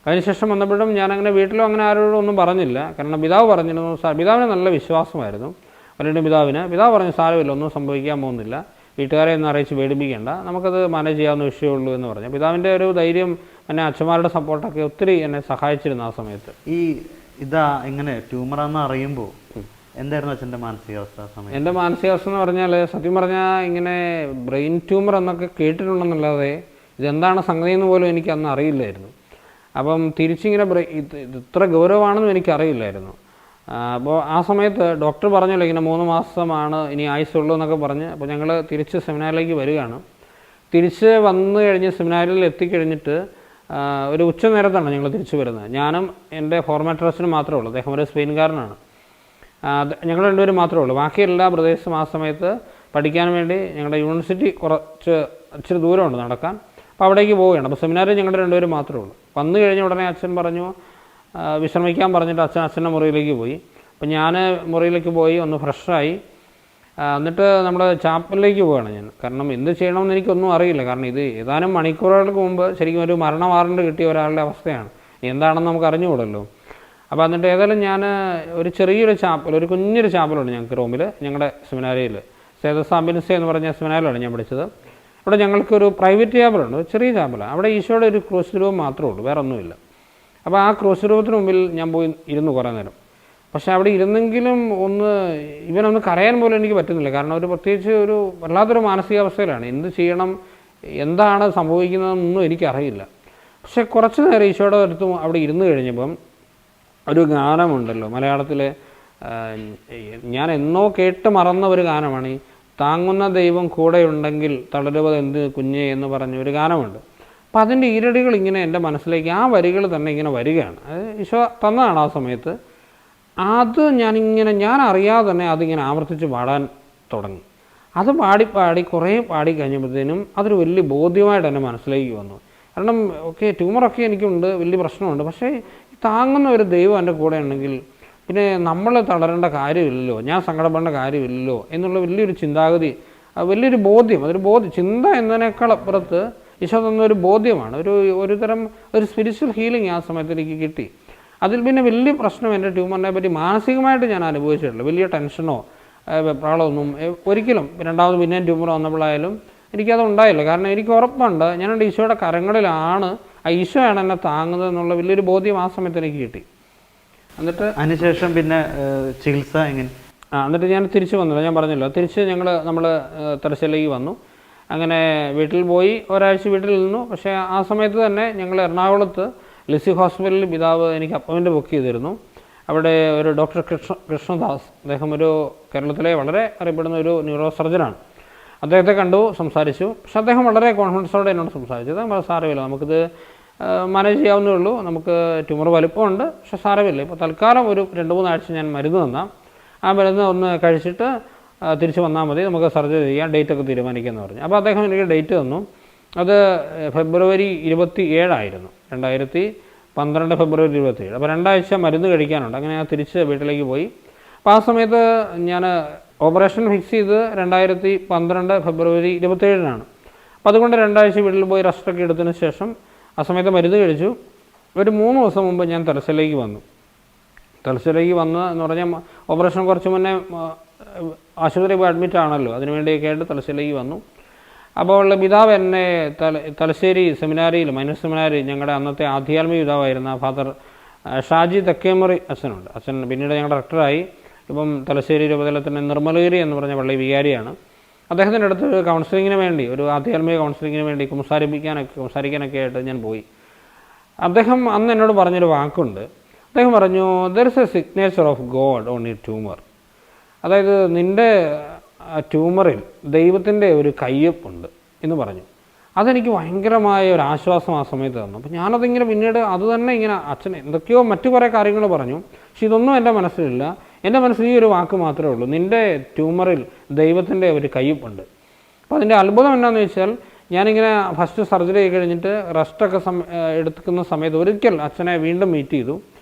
അതിനുശേഷം വന്നപ്പോഴും ഞാനങ്ങനെ വീട്ടിലും അങ്ങനെ ആരോടും ഒന്നും പറഞ്ഞില്ല. കാരണം പിതാവ് പറഞ്ഞിരുന്നു, പിതാവിന് നല്ല വിശ്വാസമായിരുന്നു വലണ്ട് പിതാവിന്. പിതാവ് പറഞ്ഞു സാരമില്ല, ഒന്നും സംഭവിക്കാൻ പോകുന്നില്ല, വീട്ടുകാരെ ഒന്ന് അറിയിച്ച് പേടിപ്പിക്കേണ്ട, നമുക്കത് മാനേജ് ചെയ്യാവുന്ന വിഷയമുള്ളൂ എന്ന് പറഞ്ഞു. പിതാവിൻ്റെ ഒരു ധൈര്യം, എന്നെ അച്ഛന്മാരുടെ സപ്പോർട്ടൊക്കെ ഒത്തിരി എന്നെ സഹായിച്ചിരുന്നു ആ സമയത്ത്. എങ്ങനെ ട്യൂമറാന്ന് അറിയുമ്പോൾ എന്തായിരുന്നു അച്ഛൻ്റെ മാനസികാവസ്ഥ സമയം? എൻ്റെ മാനസികാവസ്ഥ എന്ന് പറഞ്ഞാൽ സത്യം പറഞ്ഞാൽ ഇങ്ങനെ ബ്രെയിൻ ട്യൂമർ എന്നൊക്കെ കേട്ടിട്ടുണ്ടെന്നല്ലാതെ ഇതെന്താണ് സംഗതി എന്ന് പോലും എനിക്ക് അന്ന് അറിയില്ലായിരുന്നു. അപ്പം തിരിച്ചിങ്ങനെ ഇത് ഇത്ര ഗൗരവമാണെന്നും എനിക്കറിയില്ലായിരുന്നു. അപ്പോൾ ആ സമയത്ത് ഡോക്ടർ പറഞ്ഞല്ലോ ഇങ്ങനെ 3 മാസമാണ് ഇനി ആയുസുള്ളൂ എന്നൊക്കെ പറഞ്ഞ്. അപ്പോൾ ഞങ്ങൾ തിരിച്ച് സെമിനാറിലേക്ക് വരികയാണ്. തിരിച്ച് വന്നു കഴിഞ്ഞ് സെമിനാറിൽ എത്തിക്കഴിഞ്ഞിട്ട് ഒരു ഉച്ച നേരത്താണ് ഞങ്ങൾ തിരിച്ചു വരുന്നത്. ഞാനും എൻ്റെ ഫോർമാറ്റേഴ്സിനും മാത്രമേ ഉള്ളൂ, അദ്ദേഹം ഒരു സ്പെയിൻകാരനാണ്. ഞങ്ങൾ രണ്ടുപേരും മാത്രമേ ഉള്ളൂ. ബാക്കി എല്ലാ ബ്രദേഴ്സും ആ സമയത്ത് പഠിക്കാൻ വേണ്ടി ഞങ്ങളുടെ യൂണിവേഴ്സിറ്റി ഇച്ചിരി ദൂരമുണ്ട് നടക്കാൻ, അപ്പോൾ അവിടേക്ക് പോവുകയാണ്. അപ്പോൾ സെമിനാറിൽ ഞങ്ങളുടെ രണ്ടുപേരും മാത്രമേ ഉള്ളൂ. വന്നു കഴിഞ്ഞ ഉടനെ അച്ഛൻ പറഞ്ഞു വിശ്രമിക്കാൻ പറഞ്ഞിട്ട് അച്ഛൻ്റെ മുറിയിലേക്ക് പോയി. അപ്പോൾ ഞാൻ മുറിയിലേക്ക് പോയി ഒന്ന് ഫ്രഷായി, എന്നിട്ട് നമ്മുടെ ചാപ്പലിലേക്ക് പോവുകയാണ് ഞാൻ. കാരണം എന്ത് ചെയ്യണമെന്ന് എനിക്കൊന്നും അറിയില്ല. കാരണം ഇത് ഏതാനും മണിക്കൂറുകൾക്ക് മുമ്പ് ശരിക്കും ഒരു മരണ വാറണ്ട് കിട്ടിയ ഒരാളുടെ അവസ്ഥയാണ്, എന്താണെന്ന് നമുക്ക് അറിഞ്ഞുകൂടല്ലോ. അപ്പോൾ എന്നിട്ട് ഏതായാലും ഞാൻ ഒരു ചെറിയൊരു ചാപ്പൽ, ഒരു കുഞ്ഞൊരു ചാപ്പലുണ്ട് ഞങ്ങൾക്ക് റൂമിൽ, ഞങ്ങളുടെ സെമിനാരിയിൽ സേതസാബിൻസെ എന്ന് പറഞ്ഞ സെമിനാരിലാണ് ഞാൻ പഠിച്ചത്. അവിടെ ഞങ്ങൾക്കൊരു പ്രൈവറ്റ് ചാപ്പലുണ്ട്, ചെറിയ ചാപ്പലാണ്. അവിടെ ഈശോയുടെ ഒരു ക്രൂശ് രൂപം മാത്രമേ ഉള്ളൂ, വേറെ ഒന്നുമില്ല. അപ്പോൾ ആ ക്രൂശ് രൂപത്തിന് മുമ്പിൽ ഞാൻ പോയി ഇരുന്നു കുറേ നേരം. പക്ഷേ അവിടെ ഇരുന്നെങ്കിലും ഇവനൊന്ന് കരയാൻ പോലും എനിക്ക് പറ്റുന്നില്ല. കാരണം ഒരു പ്രത്യേകിച്ച് ഒരു വല്ലാത്തൊരു മാനസികാവസ്ഥയിലാണ്. എന്ത് ചെയ്യണം, എന്താണ് സംഭവിക്കുന്നതെന്നൊന്നും എനിക്കറിയില്ല. പക്ഷേ കുറച്ച് നേരം ഈശോയുടെ അടുത്ത് അവിടെ ഇരുന്ന് കഴിഞ്ഞപ്പം ഒരു ഗാനമുണ്ടല്ലോ മലയാളത്തിൽ, ഞാൻ എന്നോ കേട്ട് മറന്ന ഒരു ഗാനമാണ്. ഈ താങ്ങുന്ന ദൈവം കൂടെയുണ്ടെങ്കിൽ തളരുവത് എന്ത് കുഞ്ഞേ എന്ന് പറഞ്ഞ ഒരു ഗാനമുണ്ട്. അപ്പം അതിൻ്റെ ഈരടികൾ ഇങ്ങനെ എൻ്റെ മനസ്സിലേക്ക്, ആ വരികൾ തന്നെ ഇങ്ങനെ വരികയാണ്. അത് ഈശോ തന്നതാണ് ആ സമയത്ത്. അത് ഞാൻ അറിയാതെ തന്നെ അതിങ്ങനെ ആവർത്തിച്ച് പാടാൻ തുടങ്ങി. അത് പാടി കുറേ പാടി കഴിഞ്ഞപ്പോഴത്തേനും അതൊരു വലിയ ബോധ്യമായിട്ട് എൻ്റെ മനസ്സിലേക്ക് വന്നു. കാരണം ട്യൂമറൊക്കെ എനിക്കുണ്ട്, വലിയ പ്രശ്നമുണ്ട്. പക്ഷേ താങ്ങുന്ന ഒരു ദൈവം എൻ്റെ കൂടെ ഉണ്ടെങ്കിൽ പിന്നെ നമ്മൾ തളരേണ്ട കാര്യമില്ലല്ലോ, ഞാൻ സങ്കടപ്പെടേണ്ട കാര്യമില്ലല്ലോ എന്നുള്ള വലിയൊരു ചിന്താഗതി, വലിയൊരു ബോധ്യം. അതൊരു ചിന്ത എന്നതിനേക്കാൾ അപ്പുറത്ത് ഈശോ തന്നൊരു ബോധ്യമാണ്. ഒരു തരം ഒരു സ്പിരിച്വൽ ഹീലിംഗ് ആ സമയത്ത് എനിക്ക് കിട്ടി. അതിൽ പിന്നെ വലിയ പ്രശ്നം എൻ്റെ ട്യൂമറിനെ പറ്റി മാനസികമായിട്ട് ഞാൻ അനുഭവിച്ചിട്ടില്ല. വലിയ ടെൻഷനോ വെപ്രാളമൊന്നും ഒരിക്കലും രണ്ടാമത് പിന്നെ ട്യൂമർ വന്നപ്പോഴായാലും എനിക്കത് ഉണ്ടായില്ല. കാരണം എനിക്ക് ഉറപ്പുണ്ട് ഞാൻ എൻ്റെ ഈശോയുടെ കരങ്ങളിലാണ്, ആ ഈശോയാണ് എന്നെ താങ്ങുന്നത് എന്നുള്ള വലിയൊരു ബോധ്യം ആ സമയത്ത് എനിക്ക് കിട്ടി. എന്നിട്ട് അതിനുശേഷം പിന്നെ ചികിത്സ എങ്ങനെ? എന്നിട്ട് ഞാൻ തിരിച്ചു വന്നില്ല, ഞാൻ പറഞ്ഞല്ലോ, തിരിച്ച് നമ്മൾ തലശ്ശേരിയിലേക്ക് വന്നു. അങ്ങനെ വീട്ടിൽ പോയി ഒരാഴ്ച വീട്ടിൽ നിന്നു. പക്ഷേ ആ സമയത്ത് തന്നെ ഞങ്ങൾ എറണാകുളത്ത് ലിസി ഹോസ്പിറ്റലിൽ പിതാവ് എനിക്ക് അപ്പോയിൻറ്റ് ബുക്ക് ചെയ്തിരുന്നു. അവിടെ ഒരു ഡോക്ടർ കൃഷ്ണദാസ്, അദ്ദേഹം ഒരു കേരളത്തിലെ വളരെ അറിയപ്പെടുന്ന ഒരു ന്യൂറോ സർജനാണ്. അദ്ദേഹത്തെ കണ്ടു, സംസാരിച്ചു. പക്ഷെ അദ്ദേഹം വളരെ കോൺഫിഡൻസോടെ എന്നോട് സംസാരിച്ചത് സാരമില്ല, നമുക്കിത് മാനേജ് ചെയ്യാവുന്നേ ഉള്ളൂ, നമുക്ക് ട്യൂമർ വലുപ്പമുണ്ട്, പക്ഷെ സാരമില്ല, ഇപ്പോൾ തൽക്കാലം ഒരു 2-3 ആഴ്ച ഞാൻ മരുന്ന് തന്നാം, ആ മരുന്ന് ഒന്ന് കഴിച്ചിട്ട് തിരിച്ച് വന്നാൽ മതി, നമുക്ക് സർജറി ചെയ്യാം, ഡേറ്റൊക്കെ തീരുമാനിക്കാമെന്ന് പറഞ്ഞു. അപ്പോൾ അദ്ദേഹം എനിക്ക് ഡേറ്റ് തന്നു. അത് ഫെബ്രുവരി 27 2012 ഫെബ്രുവരി 27. അപ്പോൾ 2 ആഴ്ച മരുന്ന് കഴിക്കാനുണ്ട്. അങ്ങനെ ഞാൻ തിരിച്ച് വീട്ടിലേക്ക് പോയി. അപ്പോൾ ആ സമയത്ത് ഞാൻ ഓപ്പറേഷൻ ഫിക്സ് ചെയ്ത് 2012 ഫെബ്രുവരി 27 അപ്പോൾ അതുകൊണ്ട് 2 ആഴ്ച വീട്ടിൽ പോയി റെസ്റ്റൊക്കെ എടുത്തതിന് ശേഷം ആ സമയത്ത് മരുന്ന് കഴിച്ചു. ഒരു 3 ദിവസം മുമ്പ് ഞാൻ തലശ്ശേരിയിലേക്ക് വന്നു. തലശ്ശേരിയിലേക്ക് വന്ന് എന്ന് പറഞ്ഞാൽ ഓപ്പറേഷൻ കുറച്ച് മുന്നേ ആശുപത്രി പോയി അഡ്മിറ്റ് ആണല്ലോ, അതിനുവേണ്ടിയൊക്കെ ആയിട്ട് തലശ്ശേരിയിലേക്ക് വന്നു. അപ്പോൾ പിതാവ് എന്നെ തലശ്ശേരി സെമിനാരിയിൽ, മൈനർ സെമിനാരി, ഞങ്ങളുടെ അന്നത്തെ ആധ്യാത്മിക പിതാവായിരുന്ന ഫാദർ ഷാജി തെക്കേമുറി അച്ഛനുണ്ട്. അച്ഛൻ പിന്നീട് ഞങ്ങളുടെ ഡയറക്ടറായി. ഇപ്പം തലശ്ശേരി രൂപതലത്തിൻ്റെ നിർമ്മലഗിരി എന്ന് പറഞ്ഞ പള്ളി വികാരിയാണ്. അദ്ദേഹത്തിൻ്റെ അടുത്ത് കൗൺസിലിങ്ങിന് വേണ്ടി, ഒരു ആധ്യാത്മിക കൗൺസിലിങ്ങിന് വേണ്ടി സംസാരിക്കാനൊക്കെ ആയിട്ട് ഞാൻ പോയി. അദ്ദേഹം അന്ന് എന്നോട് പറഞ്ഞൊരു വാക്കുണ്ട്. അദ്ദേഹം പറഞ്ഞു, there is A signature of God on your tumour. അതായത് നിൻ്റെ ട്യൂമറിൽ ദൈവത്തിൻ്റെ ഒരു കയ്യൊപ്പുണ്ട് എന്ന് പറഞ്ഞു. അതെനിക്ക് ഭയങ്കരമായ ഒരു ആശ്വാസം ആ സമയത്ത് തന്നു. അപ്പോൾ ഞാനതിങ്ങനെ പിന്നീട് അത് തന്നെ ഇങ്ങനെ അച്ഛൻ എന്തൊക്കെയോ മറ്റു കുറേ കാര്യങ്ങൾ പറഞ്ഞു, പക്ഷെ ഇതൊന്നും എൻ്റെ മനസ്സിലില്ല. എൻ്റെ മനസ്സിൽ ഈ ഒരു വാക്ക് മാത്രമേ ഉള്ളൂ, നിൻ്റെ ട്യൂമറിൽ ദൈവത്തിൻ്റെ ഒരു കയ്യൊപ്പുണ്ട്. അപ്പോൾ അതിൻ്റെ അത്ഭുതം എന്താണെന്ന് വെച്ചാൽ, ഞാനിങ്ങനെ ഫസ്റ്റ് സർജറി കഴിഞ്ഞിട്ട് റെസ്റ്റൊക്കെ എടുക്കുന്ന സമയത്ത് ഒരിക്കൽ അച്ഛനെ വീണ്ടും മീറ്റ് ചെയ്തു.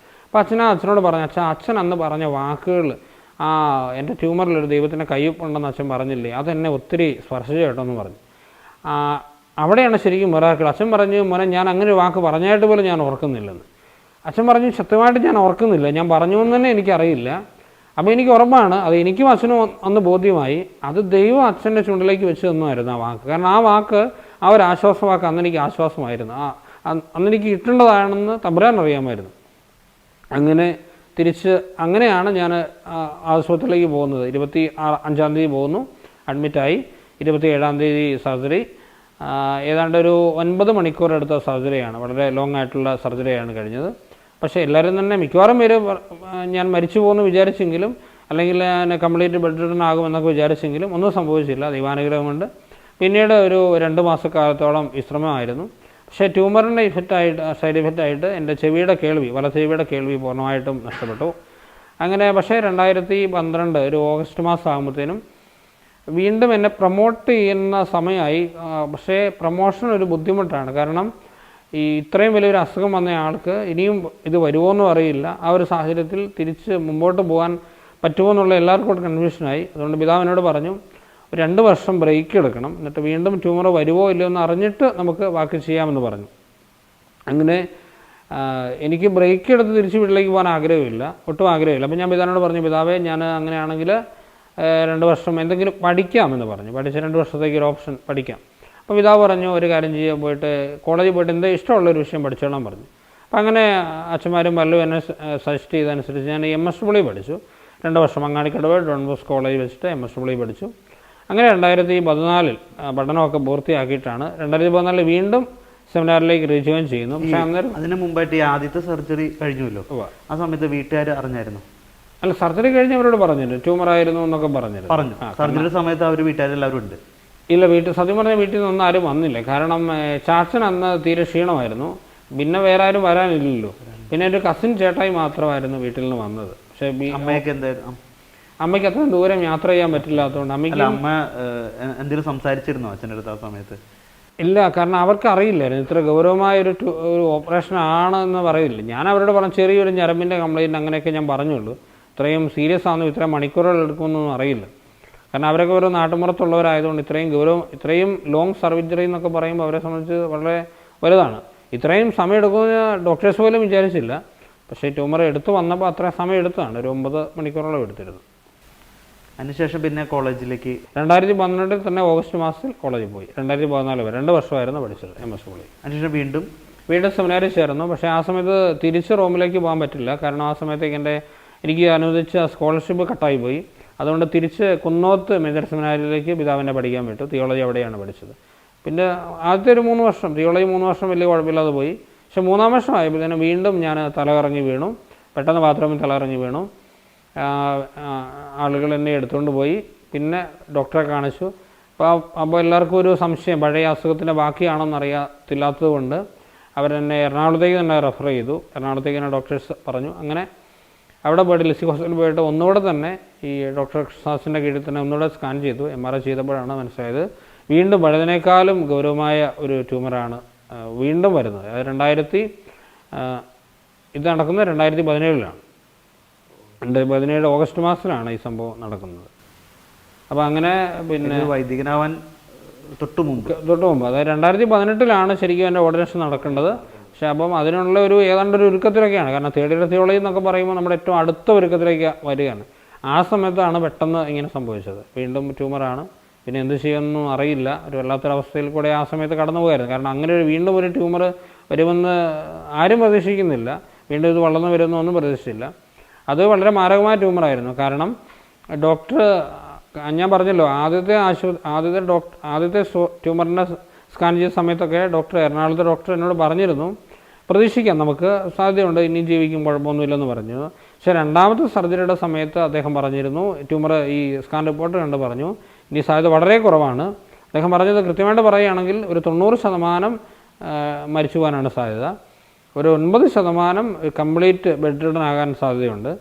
അപ്പോൾ അച്ഛനോട് പറഞ്ഞു, അച്ഛൻ അന്ന് പറഞ്ഞ വാക്കുകൾ, എൻ്റെ ട്യൂമറിലൊരു ദൈവത്തിൻ്റെ കയ്യൊപ്പുണ്ടെന്ന് അച്ഛൻ പറഞ്ഞില്ലേ, അതെന്നെ ഒത്തിരി സ്പർശിച്ചു കേട്ടോ എന്ന് പറഞ്ഞു. അവിടെയാണ് ശരിക്കും മിറാക്കിൾ. അച്ഛൻ പറഞ്ഞു, മോനെ ഞാൻ അങ്ങനെ ഒരു വാക്ക് പറഞ്ഞായിട്ട് പോലും ഞാൻ ഓർക്കുന്നില്ലെന്ന്. അച്ഛൻ പറഞ്ഞു, സത്യമായിട്ട് ഞാൻ ഓർക്കുന്നില്ല, ഞാൻ പറഞ്ഞു എന്ന് തന്നെ എനിക്കറിയില്ല. അപ്പോൾ എനിക്ക് ഉറപ്പാണ്, അത് എനിക്കും അച്ഛനും അന്ന് ബോധ്യമായി, അത് ദൈവം അച്ഛൻ്റെ ചുണ്ടിലേക്ക് വെച്ച് തന്നുമായിരുന്നു ആ വാക്ക്. കാരണം ആ വാക്ക്, ആ ഒരു ആശ്വാസ വാക്ക് അന്ന് എനിക്ക് ആശ്വാസമായിരുന്നു. അന്ന് എനിക്ക് കിട്ടേണ്ടതാണെന്ന് തമ്പുരാൻ അറിയാമായിരുന്നു. അങ്ങനെയാണ് ഞാൻ ആശുപത്രിയിലേക്ക് പോകുന്നത്. 25 തീയതി പോകുന്നു, അഡ്മിറ്റായി. 27 സർജറി. ഏതാണ്ട് ഒരു 9 മണിക്കൂർ എടുത്ത സർജറിയാണ്, വളരെ ലോങ് ആയിട്ടുള്ള സർജറിയാണ് കഴിഞ്ഞത്. പക്ഷേ എല്ലാവരും തന്നെ മിക്കവാറും പേര് ഞാൻ മരിച്ചു പോകുമെന്ന് വിചാരിച്ചെങ്കിലും, അല്ലെങ്കിൽ ഞാൻ കംപ്ലീറ്റ് ബെഡ് റിട്ടൺ ആകുമെന്നൊക്കെ വിചാരിച്ചെങ്കിലും ഒന്നും സംഭവിച്ചില്ല, ദൈവാനുഗ്രഹം കൊണ്ട്. പിന്നീട് ഒരു 2 മാസക്കാലത്തോളം വിശ്രമമായിരുന്നു. പക്ഷേ ട്യൂമറിൻ്റെ സൈഡ് ഇഫക്റ്റായിട്ട് എൻ്റെ വല ചെവിയുടെ കേൾവി പൂർണ്ണമായിട്ടും നഷ്ടപ്പെട്ടു. അങ്ങനെ പക്ഷേ 2012 ഒരു ഓഗസ്റ്റ് മാസം ആകുമ്പോഴത്തേനും വീണ്ടും എന്നെ പ്രൊമോട്ട് ചെയ്യുന്ന സമയമായി. പക്ഷേ പ്രൊമോഷൻ ഒരു ബുദ്ധിമുട്ടാണ്. കാരണം ഇത്രയും വലിയൊരു അസുഖം വന്ന ആൾക്ക് ഇനിയും ഇത് വരുമോ എന്നും അറിയില്ല. ആ ഒരു സാഹചര്യത്തിൽ തിരിച്ച് മുമ്പോട്ട് പോകാൻ പറ്റുമോ എന്നുള്ള എല്ലാവർക്കും കൺഫ്യൂഷനായി. അതുകൊണ്ട് പിതാവിനോട് പറഞ്ഞു, 2 വർഷം ബ്രേക്ക് എടുക്കണം, എന്നിട്ട് വീണ്ടും ട്യൂമർ വരുമോ ഇല്ലയോ എന്ന് അറിഞ്ഞിട്ട് നമുക്ക് ബാക്കി ചെയ്യാമെന്ന് പറഞ്ഞു. അങ്ങനെ എനിക്ക് ബ്രേക്ക് എടുത്ത് തിരിച്ച് വീട്ടിലേക്ക് പോകാൻ ആഗ്രഹമില്ല, ഒട്ടും ആഗ്രഹമില്ല. അപ്പോൾ ഞാൻ പിതാവിനോട് പറഞ്ഞു, പിതാവേ ഞാൻ അങ്ങനെയാണെങ്കിൽ 2 വർഷം എന്തെങ്കിലും പഠിക്കാമെന്ന് പറഞ്ഞു. പഠിച്ച് 2 വർഷത്തേക്ക് ഒരു ഓപ്ഷൻ പഠിക്കാം. അപ്പോൾ പിതാവ് പറഞ്ഞു, ഒരു കാര്യം ചെയ്യാൻ, കോളേജിൽ പോയിട്ട് എന്താ ഇഷ്ടമുള്ളൊരു വിഷയം പഠിച്ചോളാൻ പറഞ്ഞു. അപ്പോൾ അങ്ങനെ അച്ഛന്മാരും പലരും എന്നെ സജസ്റ്റ് ചെയ്തതനുസരിച്ച് ഞാൻ MSW പഠിച്ചു. 2 വർഷം അങ്ങാടിക്കടവ് ഡോൺ ബോസ്കോ കോളേജിൽ വെച്ചിട്ട് MSW പഠിച്ചു. അങ്ങനെ 2014 പഠനമൊക്കെ പൂർത്തിയാക്കിയിട്ടാണ് 2014 വീണ്ടും സെമിനാറിലേക്ക് റീജോയിൻ ചെയ്യുന്നു. പക്ഷേ അന്നേരം അതിന് മുമ്പായിട്ട് ഈ ആദ്യത്തെ സർജറി കഴിഞ്ഞല്ലോ, ആ സമയത്ത് വീട്ടുകാർ അറിഞ്ഞായിരുന്നു? അല്ല, സർജറി കഴിഞ്ഞ് അവരോട് പറഞ്ഞില്ല, ട്യൂമർ ആയിരുന്നു എന്നൊക്കെ പറഞ്ഞു. സർജറി സമയത്ത് അവർ വീട്ടുകാരെല്ലാവരും ഉണ്ട്? ഇല്ല, സത്യം പറഞ്ഞാൽ വീട്ടിൽ നിന്ന് ആരും വന്നില്ല. കാരണം ചാച്ചൻ അന്ന് തീരെ ക്ഷീണമായിരുന്നു, പിന്നെ വേറെ ആരും വരാനില്ലല്ലോ. പിന്നെ ഒരു കസിൻ ചേട്ടായി മാത്രമായിരുന്നു വീട്ടിൽ നിന്ന് വന്നത്. പക്ഷേ അമ്മയൊക്കെ എന്തായിരുന്നു? അമ്മയ്ക്ക് അത്രയും ദൂരം യാത്ര ചെയ്യാൻ പറ്റില്ലാത്തതുകൊണ്ട് അമ്മ എന്തെങ്കിലും സംസാരിച്ചിരുന്നോ അച്ഛൻ്റെ അടുത്ത് ആ സമയത്ത്? ഇല്ല, കാരണം അവർക്ക് അറിയില്ലായിരുന്നു ഇത്ര ഗൗരവമായ ഒരു ഓപ്പറേഷൻ ആണെന്ന് പറയില്ല. ഞാൻ അവരോട് പറഞ്ഞു, ചെറിയൊരു ഞരമ്പിൻ്റെ കംപ്ലയിൻറ്റ് അങ്ങനെയൊക്കെ ഞാൻ പറഞ്ഞുള്ളൂ. ഇത്രയും സീരിയസ് ആണെന്നും ഇത്രയും മണിക്കൂറുകൾ എടുക്കുമെന്നൊന്നും അറിയില്ല. കാരണം അവരൊക്കെ ഒരു നാട്ടുമ്പുറത്തുള്ളവരായതുകൊണ്ട് ഇത്രയും ലോങ് സർജറി എന്നൊക്കെ പറയുമ്പോൾ അവരെ സംബന്ധിച്ച് വളരെ വലുതാണ്. ഇത്രയും സമയം എടുക്കുമെന്ന് ഡോക്ടേഴ്സ് പോലും വിചാരിച്ചില്ല. പക്ഷേ ട്യൂമർ എടുത്ത് വന്നപ്പോൾ അത്രയും സമയം എടുത്തതാണ്, ഒരു 9 മണിക്കൂറോളം എടുത്തിരുന്നു. അതിനുശേഷം പിന്നെ കോളേജിലേക്ക് 2012 തന്നെ ഓഗസ്റ്റ് മാസത്തിൽ കോളേജിൽ പോയി. 2014 വരെ 2 വർഷമായിരുന്നു പഠിച്ചത് MSW. അതിനുശേഷം വീണ്ടും സെമിനാരിൽ ചേർന്നു. പക്ഷേ ആ സമയത്ത് തിരിച്ച് റൂമിലേക്ക് പോകാൻ പറ്റില്ല. കാരണം ആ സമയത്തേക്ക് എനിക്ക് അനുവദിച്ച സ്കോളർഷിപ്പ് കട്ടായി പോയി. അതുകൊണ്ട് തിരിച്ച് കുന്നോത്ത് മേജർ സെമിനാരിയിലേക്ക് പിതാവിനെ പഠിക്കാൻ വിട്ടു. തിയോളജി അവിടെയാണ് പഠിച്ചത്. പിന്നെ ആദ്യത്തെ ഒരു 3 വർഷം തിയോളജി 3 വർഷം വലിയ കുഴപ്പമില്ലാതെ പോയി. പക്ഷെ 3-ാം വർഷം ആയപ്പോഴത്തേനും വീണ്ടും ഞാൻ തലകറങ്ങി വീണു, പെട്ടെന്ന് ബാത്റൂമിൽ തലകറങ്ങി വീണു. ആളുകൾ എന്നെ എടുത്തുകൊണ്ട് പോയി, പിന്നെ ഡോക്ടറെ കാണിച്ചു. അപ്പോൾ എല്ലാവർക്കും ഒരു സംശയം, പഴയ അസുഖത്തിൻ്റെ ബാക്കിയാണോന്ന് അറിയത്തില്ലാത്തത് കൊണ്ട് അവരെന്നെ എറണാകുളത്തേക്ക് തന്നെ റെഫർ ചെയ്തു. എറണാകുളത്തേക്ക് തന്നെ ഡോക്ടേഴ്സ് പറഞ്ഞു. അങ്ങനെ അവിടെ പോയിട്ട് ലിസി ഹോസ്പിറ്റലിൽ പോയിട്ട് ഒന്നുകൂടെ തന്നെ ഈ ഡോക്ടർ കൃഷ്ണദാസിൻ്റെ കീഴിൽ തന്നെ ഒന്നുകൂടെ സ്കാൻ ചെയ്തു. MRI ചെയ്തപ്പോഴാണ് മനസ്സിലായത് വീണ്ടും പഴയതിനേക്കാളും ഗൗരവമായ ഒരു ട്യൂമറാണ് വീണ്ടും വരുന്നത്. അത് ഇത് നടക്കുന്നത് 2017-ലാണ്. 2017 ഓഗസ്റ്റ് മാസത്തിലാണ് ഈ സംഭവം നടക്കുന്നത്. അപ്പോൾ അങ്ങനെ പിന്നെ വൈദികനാവാൻ തൊട്ട് മുമ്പ് അതായത് 2018-ലാണ് ശരിക്കും എൻ്റെ ഓർഡിനേഷൻ നടക്കേണ്ടത്. പക്ഷേ അപ്പം അതിനുള്ള ഏതാണ്ടൊരു ഒരുക്കത്തിലൊക്കെയാണ്. കാരണം തേർഡ് ഇയർ തിയോളജി എന്നൊക്കെ പറയുമ്പോൾ നമ്മുടെ ഏറ്റവും അടുത്ത ഒരുക്കത്തിലേക്ക് വരികയാണ്. ആ സമയത്താണ് പെട്ടെന്ന് ഇങ്ങനെ സംഭവിച്ചത്. വീണ്ടും ട്യൂമറാണ്, പിന്നെ എന്ത് ചെയ്യുമെന്നും അറിയില്ല. ഒരു വല്ലാത്തൊരവസ്ഥയിൽ കൂടെ ആ സമയത്ത് കടന്നു പോയായിരുന്നു. കാരണം അങ്ങനെ വീണ്ടും ഒരു ട്യൂമർ വരുമെന്ന് ആരും പ്രതീക്ഷിക്കുന്നില്ല. വീണ്ടും ഇത് വളർന്നു വരുമെന്നൊന്നും പ്രതീക്ഷിച്ചില്ല. അത് വളരെ മാരകമായ ട്യൂമറായിരുന്നു. കാരണം ഡോക്ടർ, ഞാൻ പറഞ്ഞല്ലോ, ആദ്യത്തെ ട്യൂമറിൻ്റെ സ്കാൻ ചെയ്ത സമയത്തൊക്കെ എറണാകുളത്തെ ഡോക്ടർ എന്നോട് പറഞ്ഞിരുന്നു, പ്രതീക്ഷിക്കാം, നമുക്ക് സാധ്യതയുണ്ട്, ഇനിയും ജീവിക്കും, കുഴപ്പമൊന്നുമില്ലെന്ന് പറഞ്ഞു. പക്ഷേ രണ്ടാമത്തെ സർജറിയുടെ സമയത്ത് അദ്ദേഹം പറഞ്ഞിരുന്നു, ട്യൂമർ ഈ സ്കാൻ റിപ്പോർട്ട് കണ്ട് പറഞ്ഞു ഇനി സാധ്യത വളരെ കുറവാണ്. അദ്ദേഹം പറഞ്ഞത് കൃത്യമായിട്ട് പറയുകയാണെങ്കിൽ ഒരു 90% മരിച്ചു പോകാനാണ് സാധ്യത, ഒരു 9% കംപ്ലീറ്റ് ബെഡ് റിഡൻ ആകാൻ സാധ്യതയുണ്ട്.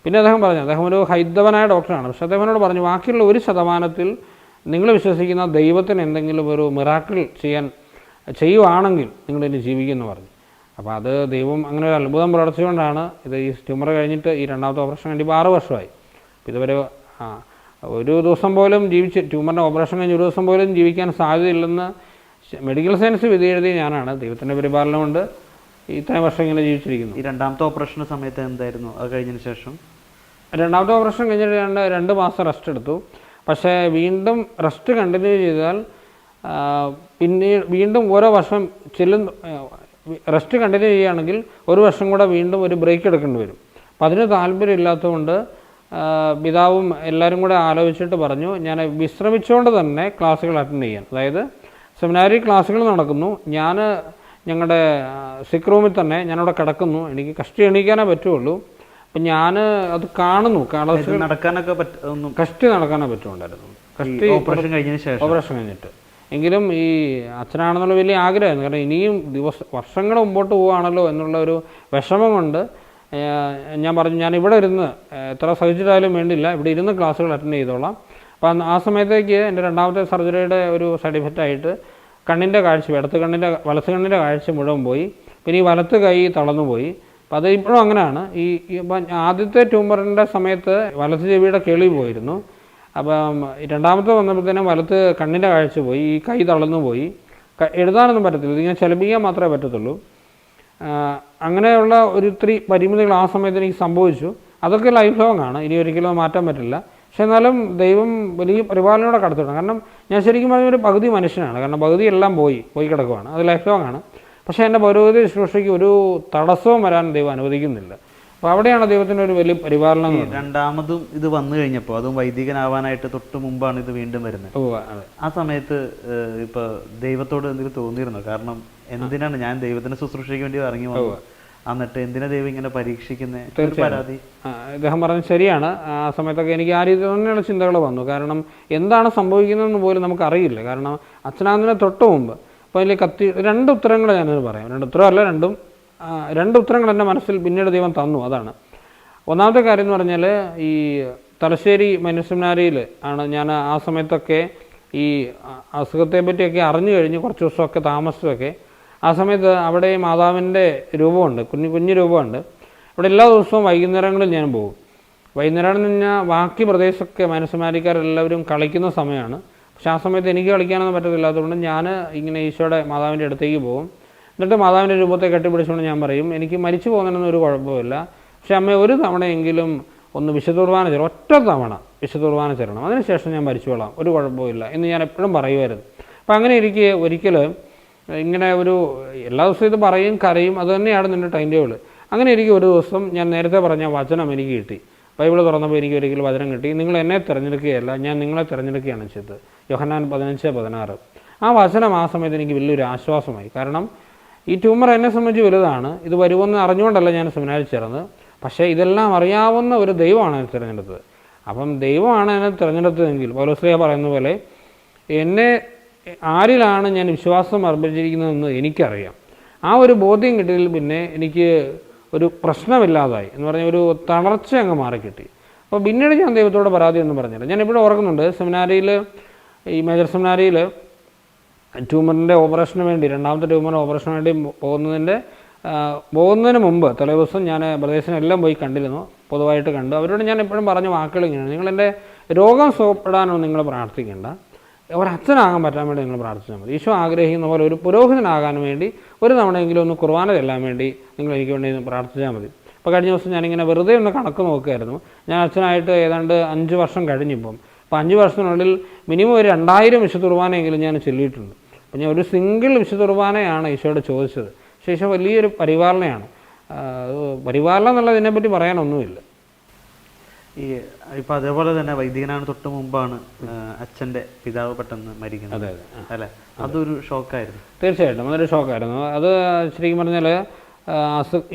പിന്നെ അദ്ദേഹം ഒരു ഹൈന്ദവനായ ഡോക്ടറാണ്. പക്ഷേ അദ്ദേഹത്തിനോട് പറഞ്ഞു, ബാക്കിയുള്ള 1% നിങ്ങൾ വിശ്വസിക്കുന്ന ദൈവത്തിന് എന്തെങ്കിലും ഒരു മിറാക്കിൾ ചെയ്യുവാണെങ്കിൽ നിങ്ങളിനി ജീവിക്കുമെന്ന് പറഞ്ഞു. അപ്പോൾ അത് ദൈവം അങ്ങനെ ഒരു അത്ഭുതം പ്രവർത്തിച്ചുകൊണ്ടാണ് ഇത് ഈ ട്യൂമർ കഴിഞ്ഞിട്ട് ഈ രണ്ടാമത്തെ ഓപ്പറേഷൻ കഴിഞ്ഞിട്ട് 6 വർഷമായി. ഇതുവരെ ഒരു ദിവസം പോലും ട്യൂമറിൻ്റെ ഓപ്പറേഷൻ കഴിഞ്ഞ് ഒരു ദിവസം പോലും ജീവിക്കാൻ സാധ്യതയില്ലെന്ന് മെഡിക്കൽ സയൻസ് വിധി എഴുതിയ ഞാനാണ്. ദൈവത്തിൻ്റെ പരിപാലനം കൊണ്ട് ഇത്രയും വർഷം ഇങ്ങനെ ജീവിച്ചിരിക്കുന്നു. ഈ രണ്ടാമത്തെ ഓപ്പറേഷൻ സമയത്ത് എന്തായിരുന്നു അത് കഴിഞ്ഞതിന് ശേഷം? രണ്ടാമത്തെ ഓപ്പറേഷൻ കഴിഞ്ഞിട്ട് 2 മാസം റെസ്റ്റ് എടുത്തു. പക്ഷേ വീണ്ടും റെസ്റ്റ് കണ്ടിന്യൂ ചെയ്താൽ വീണ്ടും ഓരോ വർഷം റെസ്റ്റ് കണ്ടിന്യൂ ചെയ്യുകയാണെങ്കിൽ ഒരു വർഷം കൂടെ വീണ്ടും ഒരു ബ്രേക്ക് എടുക്കേണ്ടി വരും. അപ്പം അതിന് താല്പര്യമില്ലാത്തതുകൊണ്ട് പിതാവും എല്ലാവരും കൂടെ ആലോചിച്ചിട്ട് പറഞ്ഞു, ഞാൻ വിശ്രമിച്ചുകൊണ്ട് തന്നെ ക്ലാസ്സുകൾ അറ്റൻഡ് ചെയ്യാൻ. അതായത് സെമിനാരി ക്ലാസ്സുകൾ നടക്കുന്നു, ഞാൻ ഞങ്ങളുടെ സിക്ക് റൂമിൽ തന്നെ ഞാനവിടെ കിടക്കുന്നു, എനിക്ക് കഷ്ടി എണീക്കാനേ പറ്റുള്ളൂ. അപ്പം ഞാൻ അത് കാണുന്നു, നടക്കാനൊക്കെ കഷ്ടി നടക്കാനേ പറ്റുമുണ്ടായിരുന്നു. ഓപ്പറേഷൻ കഴിഞ്ഞിട്ട് എങ്കിലും ഈ അച്ഛനാണെന്നുള്ള വലിയ ആഗ്രഹമായിരുന്നു. കാരണം ഇനിയും വർഷങ്ങൾ മുമ്പോട്ട് പോവുകയാണല്ലോ എന്നുള്ള ഒരു വിഷമം കൊണ്ട് ഞാൻ പറഞ്ഞു, ഞാൻ ഇവിടെ ഇരുന്ന് എത്ര സഹിച്ചിട്ടായാലും വേണ്ടില്ല, ഇവിടെ ഇരുന്ന് ക്ലാസ്സുകൾ അറ്റൻഡ് ചെയ്തോളാം. അപ്പം ആ സമയത്തേക്ക് എൻ്റെ രണ്ടാമത്തെ സർജറിയുടെ ഒരു സൈഡ് ഇഫക്റ്റായിട്ട് കണ്ണിൻ്റെ കാഴ്ച, വലത്ത് കണ്ണിൻ്റെ കാഴ്ച മുഴുവൻ പോയി. പിന്നെ ഈ വലത്ത് കൈ തളർന്നു പോയി. അപ്പം അത് ഇപ്പോഴും അങ്ങനെയാണ്. ആദ്യത്തെ ട്യൂമറിൻ്റെ സമയത്ത് വലത്ത് ചെവിയുടെ കേളി പോയിരുന്നു. അപ്പം രണ്ടാമത്തെ വന്നപ്പോഴത്തേനും വലത്ത് കണ്ണിൻ്റെ കാഴ്ച പോയി, ഈ കൈ തളർന്നു പോയി, എഴുതാനൊന്നും പറ്റത്തില്ല, ഇതിങ്ങനെ ചലിപ്പിക്കാൻ മാത്രമേ പറ്റത്തുള്ളൂ. അങ്ങനെയുള്ള ഒത്തിരി പരിമിതികൾ ആ സമയത്ത് എനിക്ക് സംഭവിച്ചു. അതൊക്കെ ലൈഫ് ലോങ് ആണ്, ഇനി ഒരിക്കലും മാറ്റാൻ പറ്റില്ല. പക്ഷെ എന്നാലും ദൈവം വലിയ പരിപാലനയോടെ കടത്തിവിടണം. കാരണം ഞാൻ ശരിക്കും പറഞ്ഞ ഒരു പകുതി മനുഷ്യനാണ്. കാരണം പകുതി എല്ലാം പോയി കിടക്കുവാണ്, അത് ലൈഫ് ലോങ് ആണ്. പക്ഷേ എൻ്റെ പൗരോഹിത്യ ശുശ്രൂഷയ്ക്ക് ഒരു തടസ്സവും വരാൻ ദൈവം അനുവദിക്കുന്നില്ല. അപ്പോൾ അവിടെയാണ് ദൈവത്തിൻ്റെ ഒരു വലിയ പരിപാലനം. രണ്ടാമതും ഇത് വന്നു കഴിഞ്ഞപ്പോൾ, അതും വൈദികനാവാനായിട്ട് തൊട്ട് മുമ്പാണ് ഇത് വീണ്ടും വരുന്നത്. ആ സമയത്ത് ഇപ്പോൾ ദൈവത്തോട് എന്തെങ്കിലും തോന്നിയിരുന്നോ? കാരണം എന്തിനാണ് ഞാൻ ദൈവത്തിന് ശുശ്രൂഷയ്ക്ക് വേണ്ടി ഇറങ്ങി വന്നത്, എന്നിട്ട് എന്തിനാ ദൈവം ഇങ്ങനെ പരീക്ഷിക്കുന്നത് പരാതി? അദ്ദേഹം പറഞ്ഞത് ശരിയാണ്. ആ സമയത്തൊക്കെ എനിക്ക് ആ രീതി തന്നെയുള്ള ചിന്തകൾ വന്നു. കാരണം എന്താണ് സംഭവിക്കുന്നതെന്ന് പോലും നമുക്കറിയില്ല. കാരണം അച്ഛനാതിനെ തൊട്ട് മുമ്പ് അപ്പോൾ അതിൽ 2 ഉത്തരങ്ങൾ ഞാനത് പറയാം. 2 ഉത്തരമല്ല, 2 ഉത്തരങ്ങൾ എൻ്റെ മനസ്സിൽ പിന്നീട് ദൈവം തന്നു. അതാണ് ഒന്നാമത്തെ കാര്യം എന്ന് പറഞ്ഞാൽ, ഈ തലശ്ശേരി സെമിനാരിയിൽ ആണ് ഞാൻ ആ സമയത്തൊക്കെ ഈ അസുഖത്തെ പറ്റിയൊക്കെ അറിഞ്ഞു കഴിഞ്ഞ് കുറച്ച് ദിവസമൊക്കെ താമസിച്ചതൊക്കെ. ആ സമയത്ത് അവിടെ മാതാവിൻ്റെ രൂപമുണ്ട്, കുഞ്ഞു രൂപമുണ്ട്. ഇവിടെ എല്ലാ ദിവസവും വൈകുന്നേരങ്ങളിൽ ഞാൻ പോകും. വൈകുന്നേരം എന്ന് പറഞ്ഞാൽ ബാക്കി പ്രദേശമൊക്കെ സെമിനാരിക്കാരെല്ലാവരും കളിക്കുന്ന സമയമാണ്. പക്ഷേ ആ സമയത്ത് എനിക്ക് കളിക്കാനൊന്നും പറ്റത്തില്ലാത്തതുകൊണ്ട് ഞാൻ ഇങ്ങനെ ഈശോയുടെ മാതാവിൻ്റെ അടുത്തേക്ക് പോകും. എന്നിട്ട് മാതാവിൻ്റെ രൂപത്തെ കെട്ടിപ്പിടിച്ചുകൊണ്ട് ഞാൻ പറയും, എനിക്ക് മരിച്ചു പോകുന്നതിനൊന്നും ഒരു കുഴപ്പമില്ല, പക്ഷേ അമ്മ ഒരു തവണയെങ്കിലും ഒന്ന് വിശുദ്ധ കുർബാന ചെല്ലണം, ഒറ്റ തവണ വിശുദ്ധ കുർബാന ചെല്ലണം, അതിനുശേഷം ഞാൻ മരിച്ചുകൊള്ളാം, ഒരു കുഴപ്പമില്ല എന്ന് ഞാൻ എപ്പോഴും പറയുമായിരുന്നു. അപ്പം അങ്ങനെ ഇരിക്കെ ഒരിക്കലും ഇങ്ങനെ എല്ലാ ദിവസവും ഇത് പറയും, കരയും, അത് തന്നെയാണ് നിൻ്റെ ടൈം ടേബിൾ. അങ്ങനെ എനിക്ക് ഒരു ദിവസം ഞാൻ നേരത്തെ പറഞ്ഞ വചനം എനിക്ക് കിട്ടി. ബൈബിൾ തുറന്നപ്പോൾ എനിക്ക് ഒരിക്കലും വചനം കിട്ടി, നിങ്ങൾ എന്നെ തിരഞ്ഞെടുക്കുകയല്ല, ഞാൻ നിങ്ങളെ തിരഞ്ഞെടുക്കുകയാണ് ചെയ്തത്. യോഹന്നാൻ 15:16. ആ വചനം ആ സമയത്ത് എനിക്ക് വലിയൊരു ആശ്വാസമായി. കാരണം ഈ ട്യൂമർ എന്നെ സംബന്ധിച്ച് വലുതാണ്, ഇത് വരുമെന്ന് അറിഞ്ഞുകൊണ്ടല്ല ഞാൻ സെമിനാരിൽ ചേർന്നത്. പക്ഷേ ഇതെല്ലാം അറിയാവുന്ന ഒരു ദൈവമാണ് എന്നെ തിരഞ്ഞെടുത്തത്. അപ്പം ദൈവമാണ് എന്നെ തിരഞ്ഞെടുത്തതെങ്കിൽ പൗലോസ്ലീഹ പറയുന്ന പോലെ എന്നെ ആരിലാണ് ഞാൻ വിശ്വാസം അർപ്പിച്ചിരിക്കുന്നതെന്ന് എനിക്കറിയാം. ആ ഒരു ബോധ്യം കിട്ടിയതിൽ പിന്നെ എനിക്ക് ഒരു പ്രശ്നമില്ലാതായി എന്ന് പറഞ്ഞാൽ ഒരു തളർച്ച അങ്ങ് മാറിക്കിട്ടി. അപ്പോൾ പിന്നീട് ഞാൻ ദൈവത്തോട് പരാതി ഒന്നും പറഞ്ഞില്ല. ഞാൻ എപ്പോഴും ഓർക്കുന്നുണ്ട്, സെമിനാരിയിൽ ഈ മേജർ സെമിനാരിയിൽ ട്യൂമറിൻ്റെ ഓപ്പറേഷന് വേണ്ടി, രണ്ടാമത്തെ ട്യൂമറിൻ്റെ ഓപ്പറേഷന് വേണ്ടി പോകുന്നതിന് മുമ്പ് തലേദിവസം ഞാൻ ബ്രദേഴ്സിനെല്ലാം പോയി കണ്ടിരുന്നു, പൊതുവായിട്ട് കണ്ടു. അവരോട് ഞാൻ എപ്പോഴും പറഞ്ഞ വാക്കുകൾ ഇങ്ങനെയാണ്: നിങ്ങളെൻ്റെ രോഗം സുഖപ്പെടാനോ നിങ്ങൾ പ്രാർത്ഥിക്കേണ്ട, ഒരച്ഛനാകാൻ പറ്റാൻ വേണ്ടി നിങ്ങൾ പ്രാർത്ഥിച്ചാൽ മതി. ഈശോ ആഗ്രഹിക്കുന്ന പോലെ ഒരു പുരോഹിതനാകാൻ വേണ്ടി ഒരു തവണയെങ്കിലും ഒന്ന് കുർബാന ചെല്ലാൻ വേണ്ടി നിങ്ങൾ എനിക്ക് വേണ്ടി പ്രാർത്ഥിച്ചാൽ മതി. അപ്പോൾ കഴിഞ്ഞ ദിവസം ഞാനിങ്ങനെ വെറുതെ ഒന്ന് കണക്ക് നോക്കുമായിരുന്നു. ഞാൻ അച്ഛനായിട്ട് ഏതാണ്ട് 5 വർഷം കഴിഞ്ഞിപ്പം. അപ്പോൾ 5 വർഷത്തിനുള്ളിൽ മിനിമം ഒരു 2000 വിശുദ്ധ കുർബാനയെങ്കിലും ഞാൻ ചൊല്ലിയിട്ടുണ്ട്. അപ്പോൾ ഞാൻ ഒരു സിംഗിൾ വിശുദ്ധ കുർബാനയാണ് ഈശോയോട് ചോദിച്ചത്. പക്ഷേ ഈശോ വലിയൊരു പരിപാലനയാണ്. പരിപാലനം എന്നുള്ളതിനെപ്പറ്റി പറയാനൊന്നുമില്ല. ഇപ്പം അതേപോലെ തന്നെ വൈദികനാണ് തൊട്ട് മുമ്പാണ് അച്ഛൻ്റെ പിതാവ് പെട്ടെന്ന് മരിക്കുന്നത്. അതെ അല്ലേ? അതൊരു ഷോക്കായിരുന്നു. തീർച്ചയായിട്ടും അതൊരു ഷോക്കായിരുന്നു. അത് ശരിക്കും പറഞ്ഞാൽ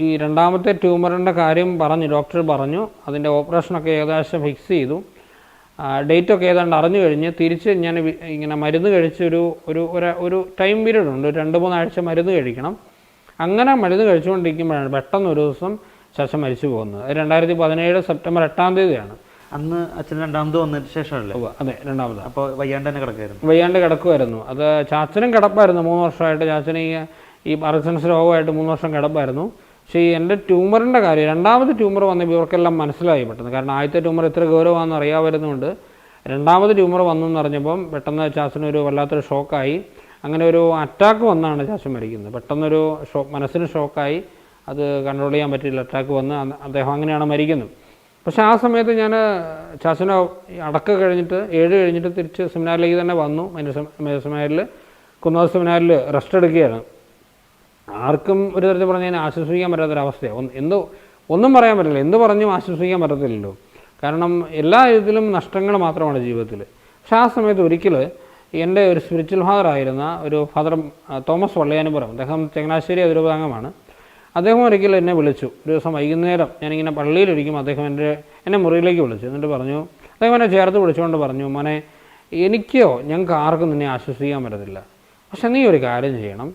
ഈ രണ്ടാമത്തെ ട്യൂമറിൻ്റെ കാര്യം പറഞ്ഞു, ഡോക്ടർ പറഞ്ഞു. അതിൻ്റെ ഓപ്പറേഷനൊക്കെ ഏകദേശം ഫിക്സ് ചെയ്തു. ഡേറ്റൊക്കെ ഏതാണ്ട് അറിഞ്ഞു കഴിഞ്ഞ് തിരിച്ച് ഞാൻ ഇങ്ങനെ മരുന്ന് കഴിച്ച് ഒരു ടൈം പീരീഡ് ഉണ്ട്, 2-3 ആഴ്ച മരുന്ന് കഴിക്കണം. അങ്ങനെ മരുന്ന് കഴിച്ചുകൊണ്ടിരിക്കുമ്പോഴാണ് പെട്ടെന്ന് ഒരു ദിവസം ശേഷം മരിച്ചു പോകുന്നത്. 2017 സെപ്റ്റംബർ 8-ാം തീയതിയാണ്. അന്ന് അച്ഛൻ രണ്ടാമത് വന്നതിന് ശേഷമല്ലേ? അതെ, രണ്ടാമത്. അപ്പോൾ വയ്യാണ്ട് തന്നെ കിടക്കുമായിരുന്നു. വയ്യാണ്ട് കിടക്കുമായിരുന്നു. അത് ചാച്ചനും കിടപ്പായിരുന്നു 3 വർഷമായിട്ട്. ചാച്ചന് ഈ പാർക്കിൻസൺസ് രോഗമായിട്ട് 3 വർഷം കിടപ്പായിരുന്നു. പക്ഷേ ഈ എൻ്റെ ട്യൂമറിൻ്റെ കാര്യം, രണ്ടാമത് ട്യൂമർ വന്നപ്പോൾ ഇവർക്കെല്ലാം മനസ്സിലായി പെട്ടെന്ന്. കാരണം ആദ്യത്തെ ട്യൂമർ ഇത്ര ഗൗരവമാണെന്ന് അറിയാമായിരുന്നുകൊണ്ട് രണ്ടാമത് ട്യൂമർ വന്നു എന്നറിഞ്ഞപ്പം പെട്ടെന്ന് ചാച്ചനൊരു വല്ലാത്തൊരു ഷോക്കായി. അങ്ങനെ ഒരു അറ്റാക്ക് വന്നാണ് ചാച്ചൻ മരിക്കുന്നത്. പെട്ടെന്നൊരു മനസ്സിന് ഷോക്കായി, അത് കൺട്രോൾ ചെയ്യാൻ പറ്റില്ല, അറ്റാക്ക് വന്ന് അദ്ദേഹം അങ്ങനെയാണ് മരിക്കുന്നത്. പക്ഷേ ആ സമയത്ത് ഞാൻ ചാച്ചനെ അടക്കം കഴിഞ്ഞിട്ട് 7 കഴിഞ്ഞിട്ട് തിരിച്ച് സെമിനാറിലേക്ക് തന്നെ വന്നു. സെമിനാറിൽ കുന്നോത്ത് സെമിനാറിൽ റെസ്റ്റ് എടുക്കുകയാണ്. ആർക്കും ഒരു തരത്തിൽ പറഞ്ഞാൽ ഞാൻ ആശ്വസിക്കാൻ പറ്റാത്തൊരവസ്ഥയാണ്. ഒന്നും പറയാൻ പറ്റില്ല, എന്ത് പറഞ്ഞും ആശ്വസിക്കാൻ പറ്റത്തില്ലല്ലോ. കാരണം എല്ലാ ഇതിലും നഷ്ടങ്ങൾ മാത്രമാണ് ജീവിതത്തിൽ. പക്ഷേ ആ സമയത്ത് ഒരിക്കൽ എൻ്റെ ഒരു സ്പിരിച്വൽ ഫാദർ ആയിരുന്ന ഒരു ഫാദർ തോമസ് വള്ളിയാനിപുരം, അദ്ദേഹം ചങ്ങനാശ്ശേരി അതിരൂപതാംഗമാണ്. അദ്ദേഹം ഒരിക്കൽ എന്നെ വിളിച്ചു. ഒരു ദിവസം വൈകുന്നേരം ഞാനിങ്ങനെ പള്ളിയിലിരിക്കും, അദ്ദേഹം എന്നെ മുറിയിലേക്ക് വിളിച്ചു. എന്നിട്ട് പറഞ്ഞു, അദ്ദേഹം എന്നെ ചേർത്ത് വിളിച്ചുകൊണ്ട് പറഞ്ഞു, മോനെ, ഞങ്ങൾക്ക് ആർക്കും നിന്നെ ആശ്വസിക്കാൻ പറ്റത്തില്ല. പക്ഷെ നീ ഒരു കാര്യം ചെയ്യണം,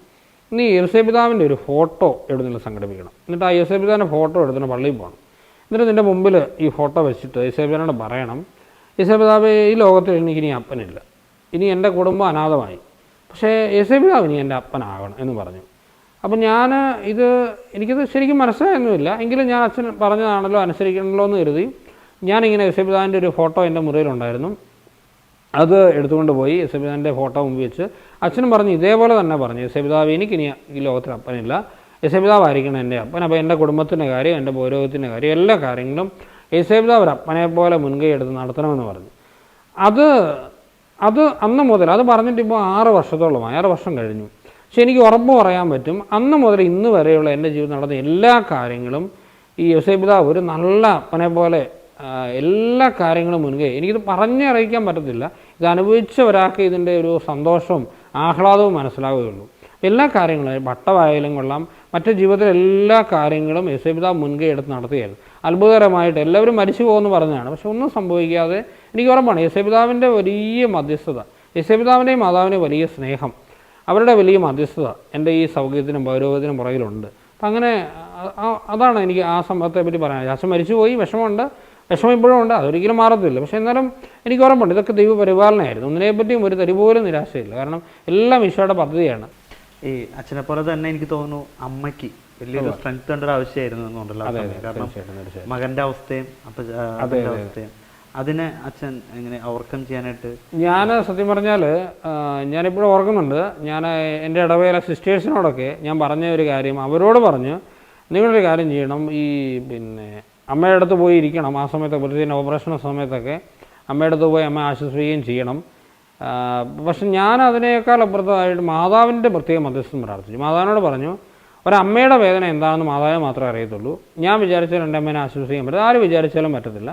നീ യേശുപിതാവിൻ്റെ ഒരു ഫോട്ടോ എവിടുന്നെങ്കിലും സംഘടിപ്പിക്കണം. എന്നിട്ട് ആ യേശുപിതാവിൻ്റെ ഫോട്ടോ എടുത്തിട്ട് പള്ളിയിൽ പോകണം. എന്നിട്ട് നിൻ്റെ മുമ്പിൽ ഈ ഫോട്ടോ വെച്ചിട്ട് യേശുപിതാവിനോട് പറയണം, യേശുപിതാവ്, ഈ ലോകത്തിൽ എനിക്കിനി അപ്പനില്ല, ഇനി എൻ്റെ കുടുംബം അനാഥമായി, പക്ഷേ യേശുപിതാവ് ഇനി എൻ്റെ അപ്പനാകണം എന്ന് പറഞ്ഞു. അപ്പം എനിക്കത് ശരിക്കും മനസ്സിലായൊന്നുമില്ല, എങ്കിലും ഞാൻ അച്ഛൻ പറഞ്ഞതാണല്ലോ, അനുസരിക്കണമല്ലോ എന്ന് കരുതി ഞാനിങ്ങനെ യേശുപിതാവിൻ്റെ ഒരു ഫോട്ടോ എൻ്റെ മുറിയിലുണ്ടായിരുന്നു. അത് എടുത്തുകൊണ്ട് പോയി യേശുപിതാവിൻ്റെ ഫോട്ടോ മുമ്പ് വെച്ച് അച്ഛനും പറഞ്ഞു, ഇതേപോലെ തന്നെ പറഞ്ഞു, യേശുപിതാവ് എനിക്കിനി ഈ ലോകത്തിൽ അപ്പനില്ല, യേശുപിതാവായിരിക്കണം എൻ്റെ അപ്പൻ. അപ്പോൾ എൻ്റെ കുടുംബത്തിൻ്റെ കാര്യം, എൻ്റെ പൗരോഹിത്യത്തിൻ്റെ കാര്യം, എല്ലാ കാര്യങ്ങളും യേശുപിതാവ് ഒരു അപ്പനെ പോലെ മുൻകൈ എടുത്ത് നടത്തണമെന്ന് പറഞ്ഞു. അത് അന്ന് മുതൽ, അത് പറഞ്ഞിട്ട് ഇപ്പോൾ 6 വർഷത്തോളമായി, 6 വർഷം കഴിഞ്ഞു. പക്ഷെ എനിക്ക് ഉറപ്പ് പറയാൻ പറ്റും, അന്ന് മുതൽ ഇന്ന് വരെയുള്ള എൻ്റെ ജീവിതം നടന്ന എല്ലാ കാര്യങ്ങളും ഈ യേശുപിതാവ് ഒരു നല്ല അപ്പനെ പോലെ എല്ലാ കാര്യങ്ങളും മുൻകൈ, എനിക്കിത് പറഞ്ഞറിയിക്കാൻ പറ്റത്തില്ല. ഇത് അനുഭവിച്ച ഒരാൾക്ക് ഇതിൻ്റെ ഒരു സന്തോഷവും ആഹ്ലാദവും മനസ്സിലാവുകയുള്ളൂ. എല്ലാ കാര്യങ്ങളും, ഭട്ടമായാലും കൊള്ളാം, മറ്റു ജീവിതത്തിലെ എല്ലാ കാര്യങ്ങളും യേശുപിതാവ് മുൻകൈ എടുത്ത് നടത്തുകയായിരുന്നു. അത്ഭുതകരമായിട്ട് എല്ലാവരും മരിച്ചു പോകുമെന്ന് പറഞ്ഞതാണ്, പക്ഷെ ഒന്നും സംഭവിക്കാതെ എനിക്ക് ഉറപ്പാണ്. യേശുപിതാവിൻ്റെ വലിയ മധ്യസ്ഥത, യേശുപിതാവിൻ്റെയും മാതാവിൻ്റെയും വലിയ സ്നേഹം, അവരുടെ വലിയ മധ്യസ്ഥത എൻ്റെ ഈ സൗഖ്യത്തിനും പൗരോഹിത്യത്തിനും പുറകിലുണ്ട്. അപ്പം അങ്ങനെ അതാണ് എനിക്ക് ആ സംഭവത്തെ പറ്റി പറയാൻ. അച്ഛൻ മരിച്ചുപോയി, വിഷമം ഇപ്പോഴും ഉണ്ട്, അതൊരിക്കലും മാറത്തില്ല. പക്ഷേ എന്നാലും എനിക്ക് ഉറപ്പുണ്ട് ഇതൊക്കെ ദൈവപരിപാലനമായിരുന്നു. ഒന്നിനെപ്പറ്റിയും ഒരു തരി പോലും നിരാശയില്ല. കാരണം എല്ലാം ഈശോയുടെ പദ്ധതിയാണ്. ഈ അച്ഛനെ പോലെ തന്നെ എനിക്ക് തോന്നുന്നു അമ്മയ്ക്ക് വലിയൊരു സ്ട്രെങ്ത് ഒരു ആവശ്യമായിരുന്നു എന്നുണ്ടല്ലോ. കാരണം മകൻ്റെ അവസ്ഥയും അവസ്ഥയും അതിനെ അച്ഛൻ എങ്ങനെ ഓവർകം ചെയ്യാനായിട്ട്? ഞാൻ സത്യം പറഞ്ഞാൽ ഞാനിപ്പോഴും ഓർക്കുന്നുണ്ട്, ഞാൻ എൻ്റെ ഇടവേള സിസ്റ്റേഴ്സിനോടൊക്കെ ഞാൻ പറഞ്ഞ ഒരു കാര്യം, അവരോട് പറഞ്ഞു, നിങ്ങളൊരു കാര്യം ചെയ്യണം, അമ്മയുടെ അടുത്ത് പോയി ഇരിക്കണം. ആ സമയത്ത് പ്രത്യേകിച്ച് ഓപ്പറേഷൻ സമയത്തൊക്കെ അമ്മയുടെ അടുത്ത് പോയി അമ്മ ആശ്വസിക്കുകയും ചെയ്യണം. പക്ഷെ ഞാൻ അതിനേക്കാൾ അപ്പുറത്തായിട്ട് മാതാവിൻ്റെ പ്രത്യേക മധ്യസ്ഥം പ്രാർത്ഥിച്ചു. മാതാവിനോട് പറഞ്ഞു, ഒരമ്മയുടെ വേദന എന്താണെന്ന് മാതാവിനെ മാത്രമേ അറിയത്തുള്ളൂ. ഞാൻ വിചാരിച്ചാൽ എൻ്റെ അമ്മേനെ ആശ്വസിക്കാൻ പറ്റും, ആര് വിചാരിച്ചാലും പറ്റത്തില്ല.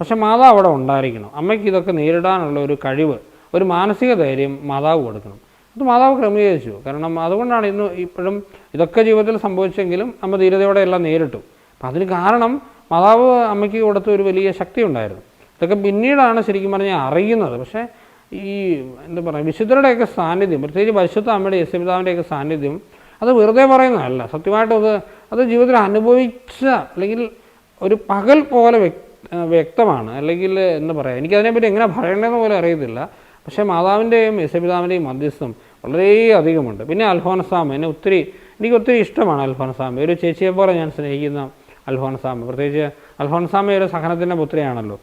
പക്ഷെ മാതാവ് അവിടെ ഉണ്ടായിരിക്കണം. അമ്മയ്ക്ക് ഇതൊക്കെ നേരിടാനുള്ള ഒരു കഴിവ്, ഒരു മാനസിക ധൈര്യം മാതാവ് കൊടുക്കണം. അത് മാതാവ് ക്രമീകരിച്ചു. കാരണം അതുകൊണ്ടാണ് ഇന്ന് ഇപ്പോഴും ഇതൊക്കെ ജീവിതത്തിൽ സംഭവിച്ചെങ്കിലും നമ്മൾ ധീരതയോടെ എല്ലാം നേരിട്ടു. അപ്പം അതിന് കാരണം മാതാവ് അമ്മയ്ക്ക് കൊടുത്ത ഒരു വലിയ ശക്തി ഉണ്ടായിരുന്നു. ഇതൊക്കെ പിന്നീടാണ് ശരിക്കും പറഞ്ഞാൽ അറിയുന്നത്. പക്ഷേ ഈ എന്താ പറയുക, വിശുദ്ധരുടെയൊക്കെ സാന്നിധ്യം, പ്രത്യേകിച്ച് പരിശുദ്ധ അമ്മയുടെ യേശുപിതാവിൻ്റെയൊക്കെ സാന്നിധ്യം അത് വെറുതെ പറയുന്നതല്ല. സത്യമായിട്ടും അത് ജീവിതത്തിൽ അനുഭവിച്ച, അല്ലെങ്കിൽ ഒരു പകൽ പോലെ വ്യക്തമാണ്. അല്ലെങ്കിൽ എന്താ പറയുക, എനിക്കതിനെപ്പറ്റി എങ്ങനെ പറയേണ്ടതെന്ന് പോലെ അറിയത്തില്ല. പക്ഷേ മാതാവിൻ്റെയും യേശുപിതാവിൻ്റെയും മധ്യസ്ഥം വളരെ അധികമുണ്ട്. പിന്നെ അൽഫോൻസാമ്മ എനിക്ക് ഒത്തിരി ഇഷ്ടമാണ്. അൽഫോൻസാമ്മ ഒരു ചേച്ചിയെ പോലെ ഞാൻ സ്നേഹിക്കുന്ന അൽഫോൻസാമ്മ. പ്രത്യേകിച്ച് അൽഫോൻസാമ്മ ഒരു സഹനത്തിൻ്റെ പുത്രിയാണല്ലോ.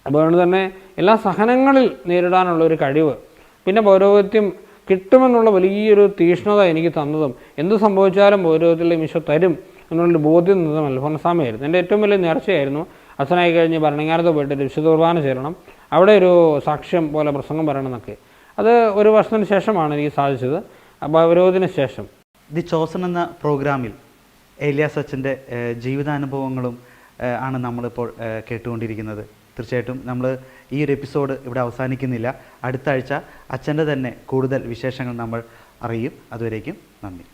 അതുകൊണ്ട് തന്നെ എല്ലാ സഹനങ്ങളിൽ നേരിടാനുള്ള ഒരു കഴിവ്, പിന്നെ പൗരോഹിത്യം കിട്ടുമെന്നുള്ള വലിയൊരു തീഷ്ണത എനിക്ക് തന്നതും, എന്ത് സംഭവിച്ചാലും പൗരോഹിത്യത്തിലും ഈശോ തരും എന്നുള്ളൊരു ബോധ്യം തന്നതും അൽഫോൻസാമ്മയായിരുന്നു. എൻ്റെ ഏറ്റവും വലിയ നേർച്ചയായിരുന്നു അച്ഛനായി കഴിഞ്ഞ് ഭരണങ്ങാനത്ത് പോയിട്ട് ഒരു വിശുദ്ധ കുർബാന ചേരണം, അവിടെ ഒരു സാക്ഷ്യം പോലെ പ്രസംഗം പറയണം എന്നൊക്കെ. അത് ഒരു വർഷത്തിന് ശേഷമാണ് എനിക്ക് സാധിച്ചത്, പൗരോഹിത്യത്തിന് ശേഷം. ദി ചോസൻ എന്ന പ്രോഗ്രാമിൽ ഏലിയാസ് അച്ഛൻ്റെ ജീവിതാനുഭവങ്ങളും ആണ് നമ്മളിപ്പോൾ കേട്ടുകൊണ്ടിരിക്കുന്നത്. തീർച്ചയായിട്ടും നമ്മൾ ഈ ഒരു എപ്പിസോഡ് ഇവിടെ അവസാനിക്കുന്നില്ല. അടുത്ത ആഴ്ച അച്ഛൻ്റെ തന്നെ കൂടുതൽ വിശേഷങ്ങൾ നമ്മൾ അറിയും. അതുവരേക്കും നന്ദി.